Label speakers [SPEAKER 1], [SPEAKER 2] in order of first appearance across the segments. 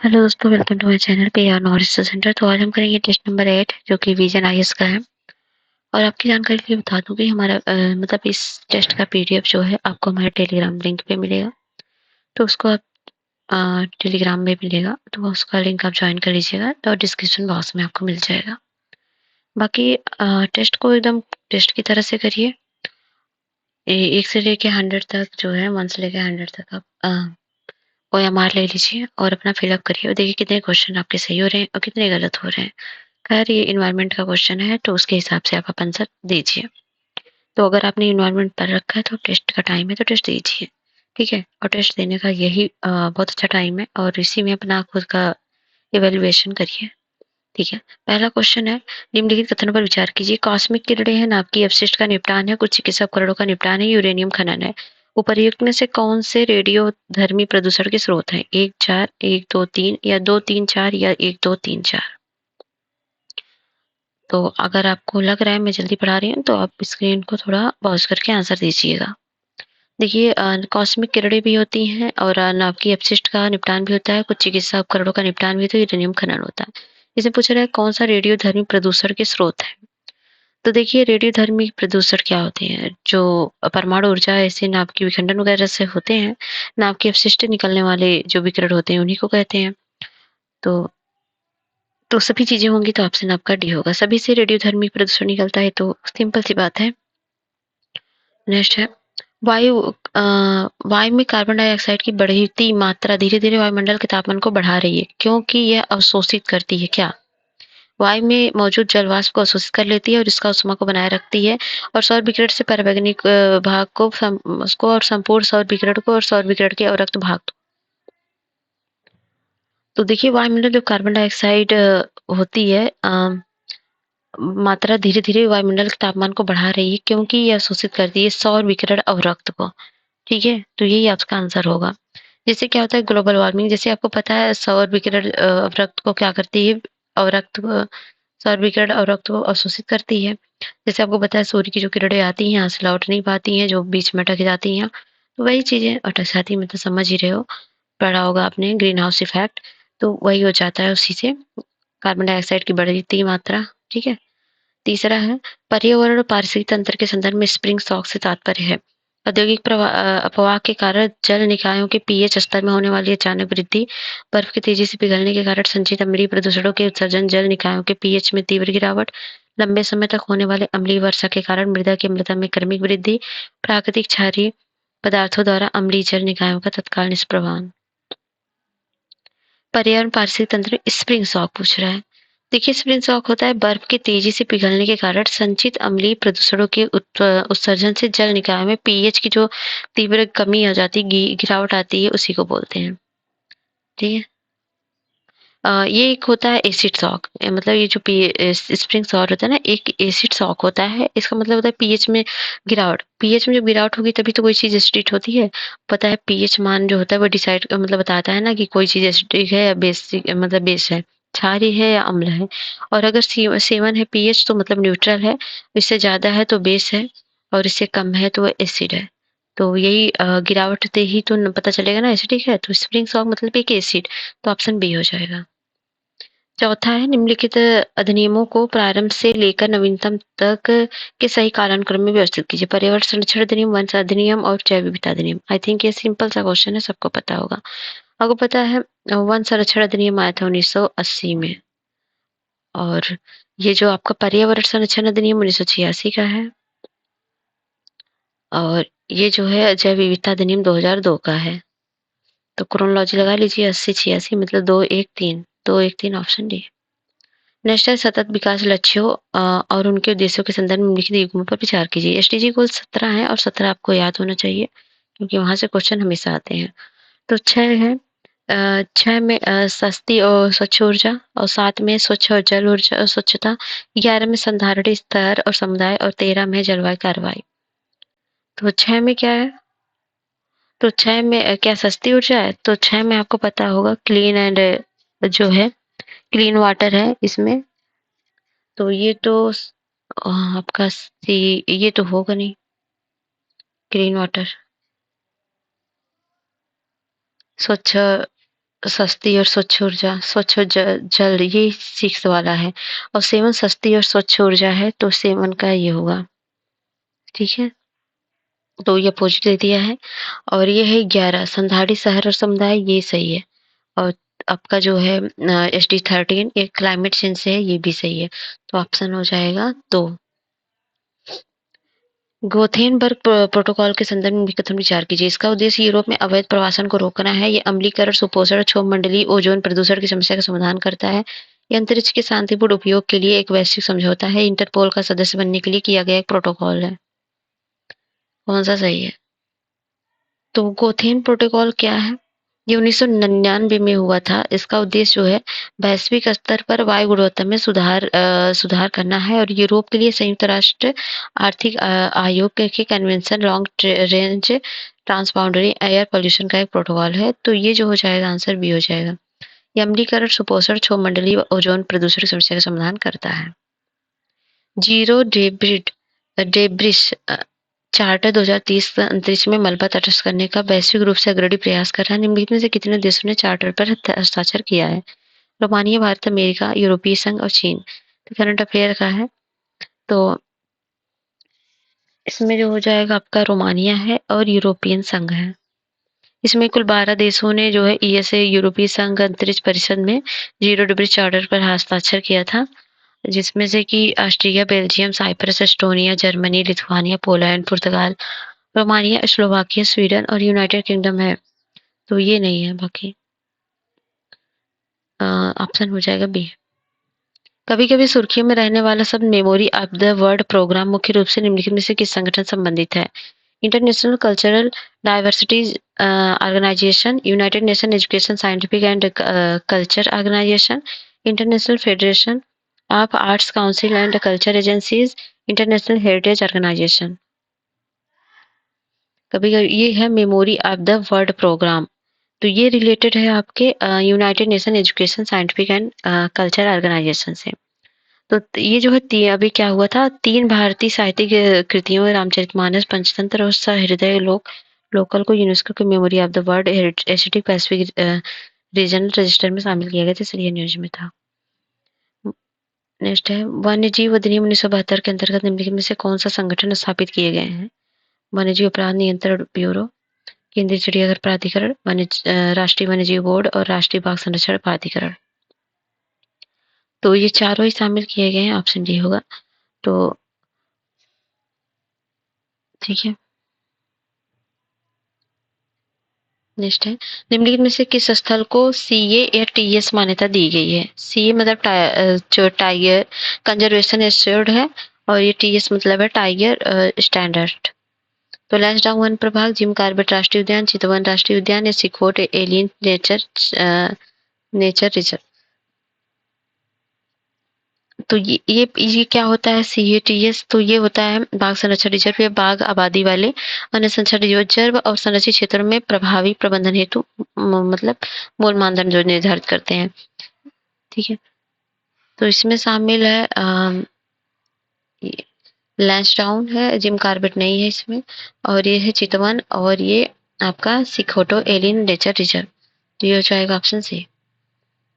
[SPEAKER 1] Hello दोस्तों, welcome to my channel PR knowledge research centre. तो आज हम करेंगे टेस्ट नंबर 8 जो कि विजन आईएएस का है। और आपकी जानकारी के लिए बता दूं कि हमारा मतलब इस टेस्ट का पीडीएफ जो है आपको हमारे टेलीग्राम लिंक पे मिलेगा। तो उसको आप टेलीग्राम में मिलेगा, तो उसका लिंक आप ज्वाइन कर लीजिएगा, तो डिस्क्रिप्शन बॉक्स में आपको मिल जाएगा। बाकी टेस्ट को एकदम टेस्ट की तरह से करिए। 1 से लेके 100 तक जो है, 1 से लेके 100 तक आप ओएमआर ले लीजिए और अपना फिलअप करिए और देखिए कितने क्वेश्चन आपके सही हो रहे हैं और कितने गलत हो रहे हैं। खैर ये इन्वायरमेंट का क्वेश्चन है, तो उसके हिसाब से आप आंसर दीजिए। तो अगर आपने इन्वायरमेंट पढ़ रखा है तो टेस्ट का टाइम है तो टेस्ट दीजिए, ठीक है। और टेस्ट देने का यही बहुत अच्छा टाइम है और इसी में अपना खुद का इवेल्युएशन करिए, ठीक है। पहला क्वेश्चन है, निम्नलिखित कथनों पर विचार कीजिए। कॉस्मिक किरणें हैं, नाभिक की अपशिष्ट का निपटान है, कुछ चिकित्सा उपकरणों का निपटान है, यूरेनियम खनन है। उपर्युक्त में से कौन से रेडियोधर्मी प्रदूषण के स्रोत हैं? 1 4 1 2 3 या 2 3 4 या 1 2 3 4। तो अगर आपको लग रहा है मैं जल्दी पढ़ा रही हूँ तो आप स्क्रीन को थोड़ा पॉज करके आंसर दीजिएगा। देखिए कॉस्मिक किरणें भी होती हैं और नाभिकीय अपशिष्ट का निपटान भी होता है, कुछ चिकित्सा उपकरणों का निपटान भी होता है, यूरेनियम खनन होता है। इसे पूछा रहा है कौन सा रेडियोधर्मी प्रदूषण के स्रोत है। तो देखिए रेडियोधर्मी प्रदूषण क्या होते हैं? जो परमाणु ऊर्जा ऐसे नाभिक के विखंडन वगैरह से होते हैं, नाभिक के अपशिष्ट निकलने वाले जो विकिरण होते हैं उन्हीं को कहते हैं। तो सभी चीजें होंगी तो ऑप्शन आपका डी होगा। सभी से रेडियोधर्मी प्रदूषण निकलता है, तो सिंपल सी बात है। नेक्स्ट है, वायु वायु में कार्बन डाइऑक्साइड की बढ़ती मात्रा धीरे धीरे वायुमंडल के तापमान को बढ़ा रही है क्योंकि यह अवशोषित करती है। क्या? वायु में मौजूद जल वाष्प को अवशोषित कर लेती है और इसका ऊष्मा को बनाए रखती है और सौर विकिरण से पराबैंगनी भाग को उसको और संपूर्ण सौर विकिरण को और सौर विकिरण के अवरक्त भाग। तो देखिए वायुमंडल जो कार्बन डाइऑक्साइड होती है, मात्रा धीरे धीरे वायुमंडल के तापमान को बढ़ा रही है क्योंकि ये अवशोषित करती है सौर विकिरण अवरक्त को, ठीक है। तो यही आपका आंसर होगा। जैसे क्या होता है ग्लोबल वार्मिंग, जैसे आपको पता है सौर विकिरण अवरक्त को क्या करती है, अवरक्त को सौर विकिरण अवरक्त को अवशोषित करती है। जैसे आपको पता है सूर्य की जो किरणें आती हैं यहाँ से लौट नहीं पाती हैं, जो बीच में अटक जाती हैं, तो वही चीजें अटक जाती हैं, मतलब समझ ही रहे हो, पढ़ा होगा आपने ग्रीन हाउस इफेक्ट। तो वही हो जाता है उसी से, कार्बन डाइऑक्साइड की बढ़ती मात्रा, ठीक है। तीसरा है, पर्यावरण और पारिस्थितिक तंत्र के संदर्भ में स्प्रिंग शॉक से तात्पर्य है औद्योगिक अपवाह के कारण जल निकायों के पीएच स्तर में होने वाली अचानक वृद्धि, बर्फ के तेजी से पिघलने के कारण संचित अम्लीय प्रदूषणों के उत्सर्जन, जल निकायों के पीएच में तीव्र गिरावट, लंबे समय तक होने वाले अम्लीय वर्षा के कारण मृदा की अम्लता में क्रमिक वृद्धि, प्राकृतिक क्षारीय पदार्थों द्वारा अम्लीय जल निकायों का तत्काल निष्प्रभान। पर्यावरण पारिस्थितिक तंत्र में स्प्रिंग शॉक पूछ रहा है। देखिए स्प्रिंग शॉक होता है बर्फ के तेजी से पिघलने के कारण संचित अम्लीय प्रदूषणों के उत्सर्जन से जल निकाय में पीएच की जो तीव्र कमी आ जाती है, गिरावट आती है, उसी को बोलते हैं, ठीक है। ये एक होता है एसिड शॉक, मतलब ये जो स्प्रिंग शॉक होता है ना, एक एसिड शॉक होता है। इसका मतलब होता है पीएच में गिरावट। पीएच में जब गिरावट होगी तभी तो कोई चीज एसिडिक होती है। पता है पीएच मान जो होता है वो डिसाइड मतलब बताता है ना कि कोई चीज एसिडिक है या बेसिक मतलब बेस है, क्षारीय है या अम्ल है। और अगर 7 है पीएच तो मतलब न्यूट्रल है, इससे ज्यादा है तो बेस है और इससे कम है तो वो एसिड है। तो यही गिरावट से ही तो पता चलेगा ना एसिडिक है, तो स्प्रिंग शॉक मतलब एक एसिड। तो ऑप्शन बी हो जाएगा। चौथा है, निम्नलिखित अधिनियमों को प्रारंभ से लेकर नवीनतम तक के सही कालानुक्रम में व्यवस्थित कीजिए। पर्यावरण संरक्षण अधिनियम, वन अधिनियम और जैव विविधता अधिनियम। आई थिंक ये सिंपल सा क्वेश्चन है, सबको पता होगा। आपको पता है वन संरक्षण अधिनियम आया था 1980 में, और ये जो आपका पर्यावरण संरक्षण अधिनियम 1986 का है, और ये जो है जैव विविधता अधिनियम 2002 का है। तो क्रोनोलॉजी लगा लीजिए, 80 86 मतलब 2 1 3, 2 1 3 ऑप्शन डी। नेक्स्ट है, सतत विकास लक्ष्यों और उनके उद्देश्यों के संदर्भ में निम्नलिखित युग्मों पर विचार कीजिए। एसडीजी गोल 17 है और 17 आपको याद होना चाहिए क्योंकि वहां से क्वेश्चन हमेशा आते हैं। तो 6 है, 6 में सस्ती और स्वच्छ ऊर्जा, और 7 में स्वच्छ और जल ऊर्जा स्वच्छता, 11 में संधारणीय स्तर और समुदाय, और 13 में जलवायु कार्रवाई। तो 6 में क्या है? तो 6 में क्या सस्ती ऊर्जा है? तो 6 में आपको पता होगा क्लीन एंड जो है क्लीन वाटर है इसमें। तो ये तो आपका सी, ये तो होगा नहीं, ग्रीन वाटर, स्वच्छ सस्ती और स्वच्छ ऊर्जा, स्वच्छ और जल ये 6 वाला है और 7 सस्ती और स्वच्छ ऊर्जा है तो 7 का ये होगा, ठीक है? तो ये अपोजिट दे दिया है और ये है 11 संधाड़ी शहर और समुदाय ये सही है और आपका जो है SD13 ये क्लाइमेट चेंज से है ये भी सही है। तो ऑप्शन हो जाएगा 2। गोथेनबर्ग प्रोटोकॉल के संदर्भ में कथन विचार कीजिए। इसका उद्देश्य यूरोप में अवैध प्रवासन को रोकना है। ये अम्लीकरण, सुपोषण, क्षोभमंडलीय ओजोन प्रदूषण की समस्या का समाधान करता है। ये अंतरिक्ष के शांतिपूर्ण उपयोग के लिए एक वैश्विक समझौता है। इंटरपोल का सदस्य बनने के लिए किया गया एक प्रोटोकॉल है। कौन सा सही है? तो गोथेन प्रोटोकॉल क्या है? ये 1999 में हुआ था। इसका उद्देश्य जो है वैश्विक स्तर पर वायु गुणवत्ता में सुधार करना है और यूरोप के लिए संयुक्त राष्ट्र आर्थिक आयोग के convention long range transboundary air pollution का एक प्रोटोकॉल है। तो ये जो हो जाएगा आंसर बी हो जाएगा। ये अम्लीकरण, सुपोषण, क्षोभमंडलीय ओजोन प्रदूषण की समस्या का समाधान करता है। जीरो डेब्रिस चार्टर 2030 अंतरिक्ष में मलबा तटस्थ करने का वैश्विक रूप से अग्रणी प्रयास कर रहा है। निम्नलिखित में से कितने देशों ने चार्टर पर हस्ताक्षर किया है? रोमानिया, भारत, अमेरिका, यूरोपीय संघ और चीन। तो करंट अफेयर का है तो इसमें जो हो जाएगा आपका रोमानिया है और यूरोपियन संघ है। इसमें कुल 12 देशों ने जो है ESA यूरोपीय संघ अंतरिक्ष परिषद में जीरो डिग्री चार्टर पर हस्ताक्षर किया था, जिसमें से कि Austria, Belgium, Cyprus, Estonia, Germany, Lithuania, Poland, Portugal, Romania, Slovakia, Sweden और यूनाइटेड किंगडम है। तो ये नहीं है बाकी। ऑप्शन हो जाएगा बी। कभी-कभी सुर्खियों में रहने वाला शब्द memory of the world programme मुख्य रूप से निम्नलिखित में से किस संगठन से संबंधित है? International cultural diversity organisation, united nation education scientific and culture organisation, international federation of arts council and culture agencies, international heritage organisation. कभी ये है memory of the world programme. तो ये रिलेटेड है आपके united nation education scientific and culture organisation से। तो ये जो है अभी क्या हुआ था, 3 भारतीय साहित्यिक कृतियों रामचरितमानस, पंचतंत्र और सहृदय लोकल को यूनेस्को के memory of the world Asiatic Pacific regional register में शामिल किया गया था, इसलिए न्यूज में था। नेक्स्ट है वन्य जीव अधिनियम 1972 के अंतर्गत निम्नलिखित में से कौन सा संगठन स्थापित किए गए हैं? वन्य जीव अपराध नियंत्रण ब्यूरो, केंद्रीय चिड़ियाघर प्राधिकरण, राष्ट्रीय वन्य जीव बोर्ड और राष्ट्रीय बाघ संरक्षण प्राधिकरण। तो ये चारों ही शामिल किए गए हैं, ऑप्शन डी होगा। तो ठीक है, नेक्स्ट है निम्नलिखित में से किस स्थल को CA या TS मान्यता दी गई है? CA मतलब जो टाइगर कंजर्वेशन इंस्टीट्यूट है और ये TS मतलब है टाइगर स्टैंडर्ड। तो लैंसडाउन वन प्रभाग, जिम कॉर्बेट राष्ट्रीय उद्यान, चितवन राष्ट्रीय उद्यान या सिकोट एलियन नेचर रिजर्व। तो ये क्या होता है CATS? तो ये होता है बाघ संरक्षण रिजर्व या बाघ आबादी वाले अन्य संरक्षण रिजर्व और संरक्षित क्षेत्रों में प्रभावी प्रबंधन हेतु मतलब मूल मानदंड जो निर्धारित करते हैं, ठीक है। तो इसमें शामिल है लैंसडाउन है, जिम कॉर्बेट नहीं है इसमें, और ये है चितवन और ये आपका सिकोटो एलियन नेचर रिजर्व। तो ये हो जाएगा ऑप्शन सी।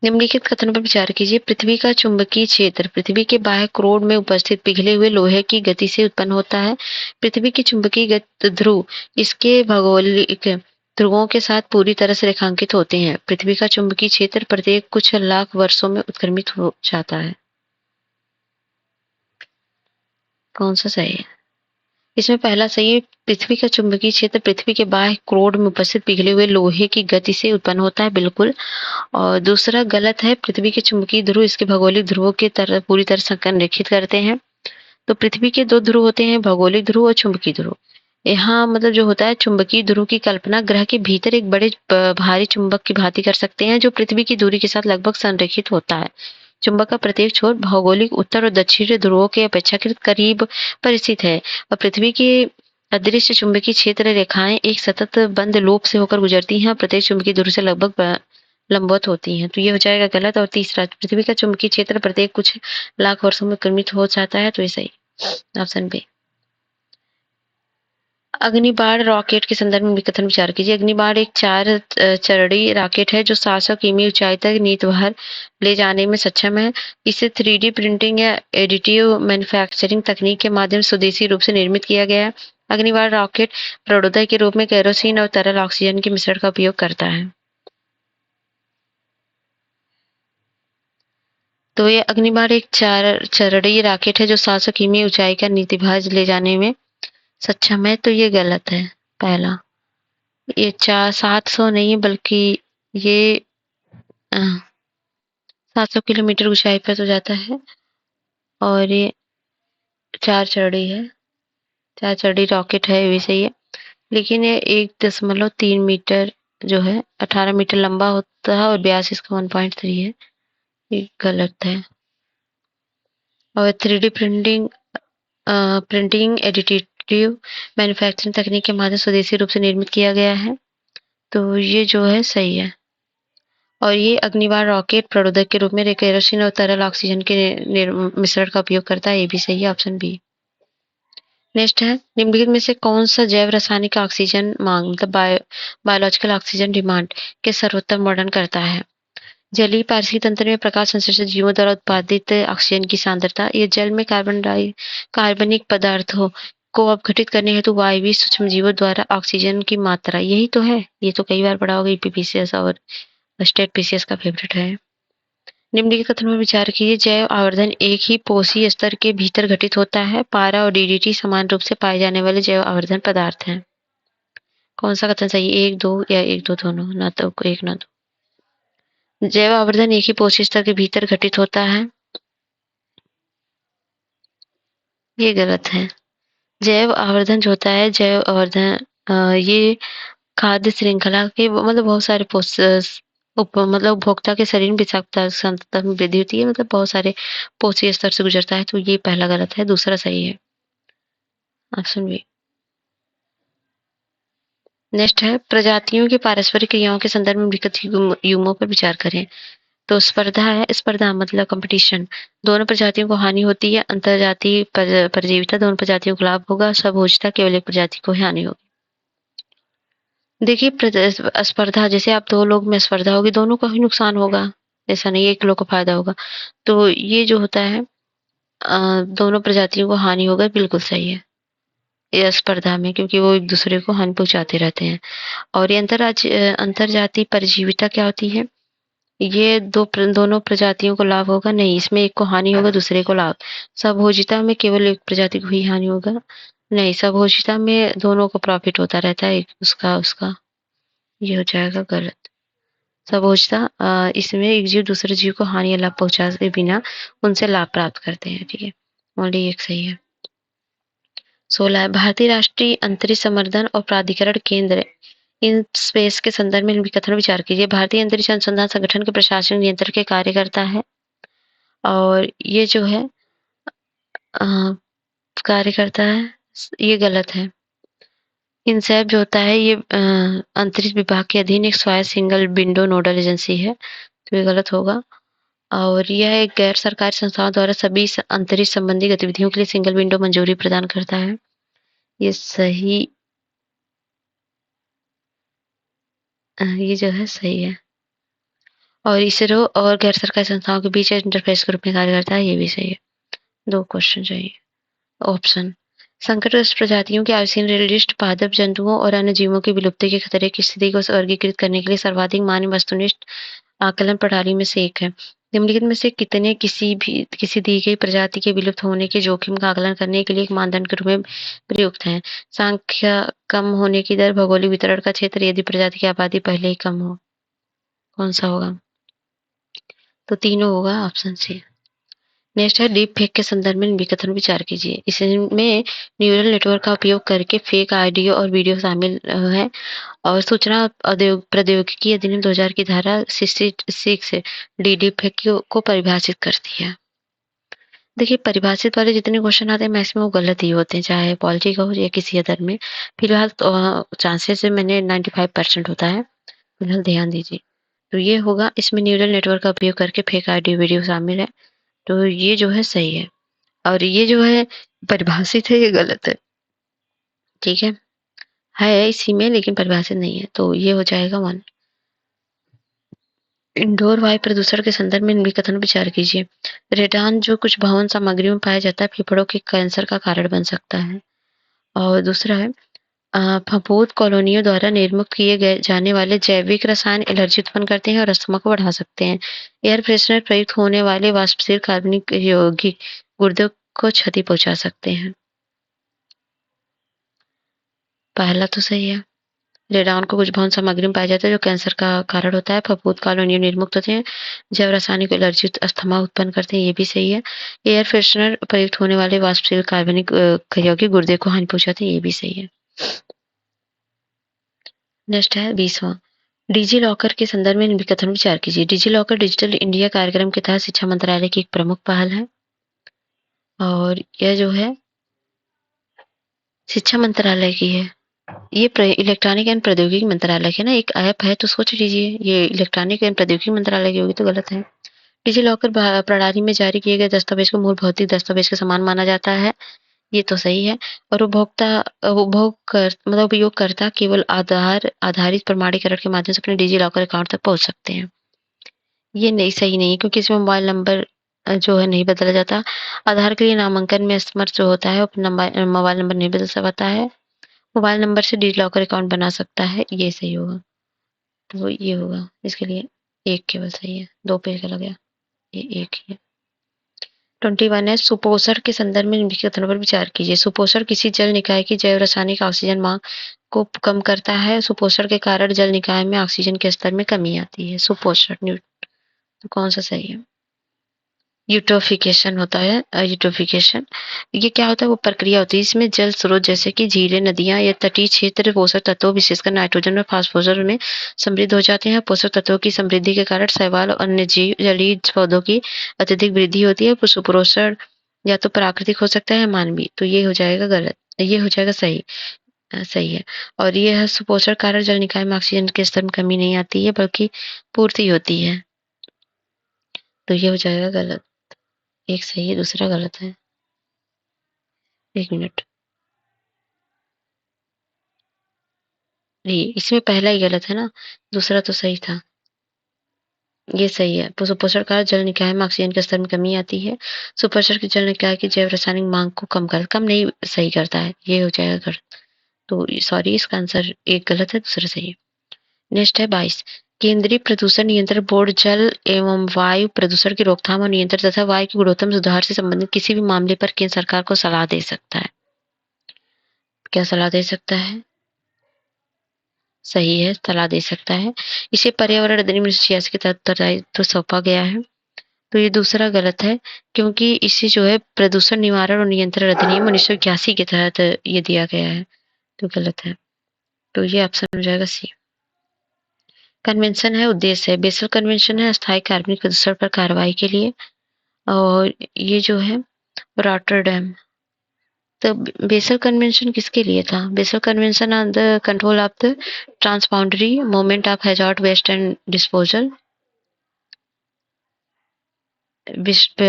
[SPEAKER 1] निम्नलिखित कथनों पर विचार कीजिए। पृथ्वी का चुंबकीय क्षेत्र पृथ्वी के बाह्य क्रोड में उपस्थित पिघले हुए लोहे की गति से उत्पन्न होता है। पृथ्वी की चुंबकीय ध्रुव इसके भौगोलिक ध्रुवों के साथ पूरी तरह से रेखांकित होते हैं। पृथ्वी का चुंबकीय क्षेत्र प्रत्येक कुछ लाख वर्षों में उत्क्रमित हो जाता है। कौन सा सही है? इसमें पहला सही है, पृथ्वी का चुंबकीय क्षेत्र पृथ्वी के बाह्य क्रोड में उपस्थित पिघले हुए लोहे की गति से उत्पन्न होता है, बिल्कुल। और दूसरा गलत है, पृथ्वी के चुंबकीय ध्रुव इसके भौगोलिक ध्रुवों की तरह पूरी तरह से संरेखित करते हैं। तो पृथ्वी के 2 ध्रुव होते हैं, भौगोलिक ध्रुव और चुंबकीय ध्रुव। यहाँ मतलब जो होता है चुंबकीय ध्रुव की कल्पना ग्रह के भीतर एक बड़े भारी चुंबक की भांति कर सकते हैं, जो पृथ्वी की दूरी के साथ लगभग संरेखित होता है। चुंबक का प्रत्येक छोर भौगोलिक उत्तर और दक्षिणी ध्रुवों के अपेक्षाकृत करीब पर स्थित है और पृथ्वी के अदृश्य चुंबकीय क्षेत्र रेखाएं एक सतत बंद लूप से होकर गुजरती हैं और प्रत्येक चुंबकीय ध्रुव से लगभग लंबवत होती हैं। तो ये हो जाएगा गलत। और तीसरा, पृथ्वी का चुंबकीय क्षेत्र प्रत्येक कुछ लाख वर्षों में क्रमित हो जाता है, तो ये सही। Option B. अग्निबाण रॉकेट के संदर्भ में कथन विचार कीजिए। अग्निबाण एक 4 चरड़ी रॉकेट है जो 700 किमी ऊंचाई तक नीतभर ले जाने में सक्षम है। इसे 3D प्रिंटिंग या एडिटिव मैन्युफैक्चरिंग तकनीक के माध्यम से स्वदेशी रूप से निर्मित किया गया है। अग्निबाण रॉकेट प्रणोदय के रूप में केरोसिन और तरल ऑक्सीजन के मिश्रण का उपयोग करता है। तो ये अग्निबाण एक 4 चरड़ी रॉकेट है जो 700 किमी ऊंचाई का नीतिभाज ले जाने में सक्षम है, तो ये गलत है पहला। ये 700 नहीं बल्कि ये 700 किलोमीटर ऊंचाई पर तो जाता है और ये 4 चरड़ी है, 4 चरड़ी रॉकेट है, ये भी सही है। लेकिन ये 1.3 मीटर जो है 18 मीटर लंबा होता है और व्यास इसका 1.3 है, ये गलत है। और 3D प्रिंटिंग एडिटिव मैन्युफैक्चरिंग तकनीक के माध्यम से स्वदेशी रूप से निर्मित किया गया है, तो ये जो है सही है। और ये अग्निबाण रॉकेट प्रणोदक के रूप में केरोसिन और तरल ऑक्सीजन के मिश्रण का उपयोग करता है, ये भी सही है, ऑप्शन बी। नेक्स्ट है, निम्नलिखित में से कौन सा जैव रासायनिक ऑक्सीजन मांग मतलब बायोलॉजिकल ऑक्सीजन डिमांड के सर्वोत्तम वर्णन करता है? जलीय पारिस्थितिकी तंत्र में प्रकाश संश्लेषित जीवों द्वारा उत्पादित ऑक्सीजन की सांद्रता, ये जल में कार्बनिक पदार्थों को अपघटित करने हेतु वायवीय सूक्ष्मजीवों द्वारा ऑक्सीजन की मात्रा, यही तो है। ये तो कई बार पढ़ा होगा, ईपीपीसीएस और स्टेट पीसीएस का फेवरेट है। निम्नलिखित कथन पर विचार कीजिए। जैव आवर्धन एक ही पोषी स्तर के भीतर घटित होता है। पारा और डीडीटी समान रूप से पाए जाने वाले जैव आवर्धन पदार्थ हैं। कौन सा कथन सही है? 1, 2 या 1, 2 दोनों? ना तो 1 ना 2। जैव आवर्धन एक ही पोषी स्तर के भीतर घटित होता है, ये गलत है। जैव आवर्धन जो होता है, जैव आवर्धन ये खाद्य श्रृंखला के मतलब बहुत सारे मतलब उपभोक्ता के शरीर में विषाक्त सांद्रता में वृद्धि होती है, मतलब बहुत सारे पोषी स्तर से गुजरता है, तो ये पहला गलत है, दूसरा सही है, ऑप्शन बी। नेक्स्ट है, प्रजातियों की पारस्परिक क्रियाओं के संदर्भ में विकसित युग्मों पर विचार करें। तो स्पर्धा है, स्पर्धा मतलब कंपटीशन, दोनों प्रजातियों को हानि होती है। अंतरजातीय परजीविता, दोनों प्रजातियों को लाभ होगा। स्वभोजिता, केवल एक प्रजाति को ही हानि होगी। देखिए, स्पर्धा जैसे आप 2 लोग में स्पर्धा होगी, दोनों को ही नुकसान होगा, ऐसा नहीं एक लोग को फायदा होगा। तो ये जो होता है दोनों प्रजातियों को हानि होगा, बिल्कुल सही है ये स्पर्धा में, क्योंकि वो एक दूसरे को हानि पहुंचाते रहते हैं। और ये अंतरजातीय परजीविता क्या होती है? ये दोनों प्रजातियों को लाभ होगा, नहीं, इसमें एक को हानि होगा, दूसरे को लाभ। स्वभोजिता में केवल एक प्रजाति को ही हानि होगा, नहीं, स्वभोजिता में दोनों को प्रॉफिट होता रहता है, एक उसका उसका, ये हो जाएगा गलत। स्वभोजिता इसमें एक जीव दूसरे जीव को हानि या लाभ पहुंचाए बिना उनसे लाभ प्राप्त करते हैं, ठीक है, ओनली एक सही है। 16 है, भारतीय राष्ट्रीय अंतरिक्ष संवर्धन और प्राधिकरण केंद्र इन स्पेस के संदर्भ में कथन विचार कीजिए। भारतीय अंतरिक्ष अनुसंधान संगठन के प्रशासनिक नियंत्रण के कार्य करता है, और ये जो है कार्य करता है, ये गलत है। इनसैप जो होता है ये अंतरिक्ष विभाग के अधीन एक स्वायत्त सिंगल विंडो नोडल एजेंसी है, तो ये गलत होगा। और यह एक गैर सरकारी संस्थाओं द्वारा सभी अंतरिक्ष संबंधी गतिविधियों के लिए सिंगल विंडो मंजूरी प्रदान करता है, ये सही, ये जो है सही है। और इसरो और गैर सरकारी संस्थाओं के बीच इंटरफेस के रूप में कार्य करता है, ये भी सही है। 2 क्वेश्चन चाहिए। ऑप्शन, संकटग्रस्त प्रजातियों की आयुसीन लिस्ट पादप जंतुओं और अन्य जीवों की विलुप्ति के खतरे की स्थिति को वर्गीकृत करने के लिए सर्वाधिक मान्य वस्तुनिष्ठ आकलन प्रणाली में से एक है। निम्नलिखित में से कितने किसी दी गई प्रजाति के विलुप्त होने के जोखिम का आकलन करने के लिए एक मानदंड के रूप में प्रयुक्त हैं? संख्या कम होने की दर, भौगोलिक वितरण का क्षेत्र, यदि प्रजाति की आबादी पहले ही कम हो। कौन सा होगा? तो तीनों होगा, ऑप्शन सी। नेक्स्ट है, डीप फेक के संदर्भ में विकथन विचार कीजिए। इसमें न्यूरल नेटवर्क का उपयोग करके फेक ऑडियो और वीडियो शामिल है, और सूचना प्रौद्योगिकी अधिनियम 2000 की धारा 66 डी फेक को परिभाषित करती है। देखिए, परिभाषित वाले जितने क्वेश्चन आते हैं मैक्सिमम वो गलत ही होते हैं, चाहे पॉलिटी का हो या किसी अदर में। फिलहाल तो चांसेस मैंने 95% होता है, फिलहाल ध्यान दीजिए। तो ये होगा, इसमें न्यूरल नेटवर्क का उपयोग करके फेक ऑडियो वीडियो शामिल है, तो ये जो है सही है। और ये जो है परिभाषित है, ये गलत है, ठीक है। है इसी में लेकिन परिभाषित नहीं है, तो ये हो जाएगा 1। इंडोर वायु प्रदूषण के संदर्भ में निम्न कथन विचार कीजिए। रेडान जो कुछ भवन सामग्रियों में पाया जाता है, फेफड़ों के कैंसर का कारण बन सकता है। और दूसरा है फफूंद कॉलोनियों द्वारा निर्मुक्त किए गए जाने वाले जैविक रसायन एलर्जी उत्पन्न करते हैं और अस्थमा को बढ़ा सकते हैं। एयर फ्रेशनर प्रयुक्त होने वाले वाष्पशील कार्बनिक यौगिक गुर्दे को क्षति पहुंचा सकते हैं। पहला तो सही है। रेडान को कुछ भवन सामग्री में पाया जाता है जो कैंसर का कारण होता है। फफूंद कॉलोनियों निर्मुक्त होते हैं। जैव रासायनिक एलर्जी अस्थमा उत्पन्न करते हैं, ये भी सही है। एयर फ्रेशनर प्रयुक्त होने वाले वाष्पशील कार्बनिक यौगिक गुर्दे को हानि पहुंचाते हैं, ये भी सही है। नेक्स्ट है 20वां। डिजी लॉकर के संदर्भ में निम्न कथन विचार कीजिए। डिजी लॉकर डिजिटल इंडिया कार्यक्रम के तहत शिक्षा मंत्रालय की एक प्रमुख पहल है और यह जो है शिक्षा मंत्रालय की है। ये इलेक्ट्रॉनिक एंड प्रौद्योगिकी मंत्रालय है ना, एक ऐप है, तो सोच लीजिए ये इलेक्ट्रॉनिक एंड प्रौद्योगिकी मंत्रालय की होगी तो गलत है। डिजी लॉकर प्रणाली में जारी किए गए दस्तावेज को मूल भौतिक दस्तावेज के समान माना जाता है, ये तो सही है। और उपयोगकर्ता केवल आधार आधारित प्रमाणीकरण के माध्यम से अपने डिजी लॉकर अकाउंट तक पहुंच सकते हैं। ये नहीं, सही नहीं है क्योंकि इसमें मोबाइल नंबर जो है नहीं बदला जाता। आधार के लिए नामांकन में असमर्थ जो होता है वो मोबाइल नंबर नहीं बदल सकता है। मोबाइल नंबर से डिजिलॉकर अकाउंट बना सकता है, ये सही होगा। तो ये होगा इसके लिए 1 केवल सही है, 2 पे गलत गया, ये 1 ही है। 21 है सुपोषण के संदर्भ में निम्नलिखित कथनों पर विचार कीजिए। सुपोषण किसी जल निकाय की जैव रासायनिक ऑक्सीजन मांग को कम करता है। सुपोषण के कारण जल निकाय में ऑक्सीजन के स्तर में कमी आती है। सुपोषण तो कौन सा सही है? यूट्रोफिकेशन होता है। यूट्रोफिकेशन ये क्या होता है, वो प्रक्रिया होती है इसमें जल स्रोत जैसे कि झीलें, नदियां या तटीय क्षेत्र पोषक तत्वों विशेषकर नाइट्रोजन और फास्फोरस में समृद्ध हो जाते हैं। पोषक तत्वों की समृद्धि के कारण शैवाल और अन्य जीव जलीय पौधों की अत्यधिक वृद्धि होती है। सुपोषण या तो प्राकृतिक हो सकता है मानवीय, तो ये हो जाएगा गलत, ये हो जाएगा सही। सही है। और ये है सुपोषण कारण जल निकाय में ऑक्सीजन के स्तर में कमी नहीं आती है बल्कि पूर्ति होती है, तो ये हो जाएगा गलत। एक सही है, दूसरा गलत है। 1 मिनट। नहीं, इसमें पहला ही गलत है ना, दूसरा तो सही था। ये सही है। सुपोषण का जल निकाय में ऑक्सीजन के स्तर में कमी आती है। सुपोषण के जल निकाय की जैव रासायनिक मांग को कम नहीं सही करता है, ये हो जाएगा गलत। तो सॉरी, इसका आंसर 1 गलत है, दूसरा सही है। नेक्स्ट है 22। केंद्रीय प्रदूषण नियंत्रण बोर्ड जल एवं वायु प्रदूषण की रोकथाम और नियंत्रण तथा वायु की गुणवत्ता में सुधार से संबंधित किसी भी मामले पर केंद्र सरकार को सलाह दे सकता है। क्या सलाह दे सकता है? सही है, सलाह दे सकता है। इसे पर्यावरण अधिनियम 1986 के तहत उत्तरदायित्व सौंपा गया है। तो ये दूसरा गलत है क्योंकि इसे जो है प्रदूषण निवारण और नियंत्रण अधिनियम 1981 के तहत ये दिया गया है, तो गलत है। तो ये ऑप्शन हो जाएगा सी। कन्वेंशन है उद्देश्य है। बेसल कन्वेंशन है अस्थायी कार्बनिक प्रदूषण पर कार्रवाई के लिए, और ये जो है रॉटरडैम। तो बेसल कन्वेंशन किसके लिए था? Basel convention on the control of the transboundary movement of hazard waste and disposal, विश्व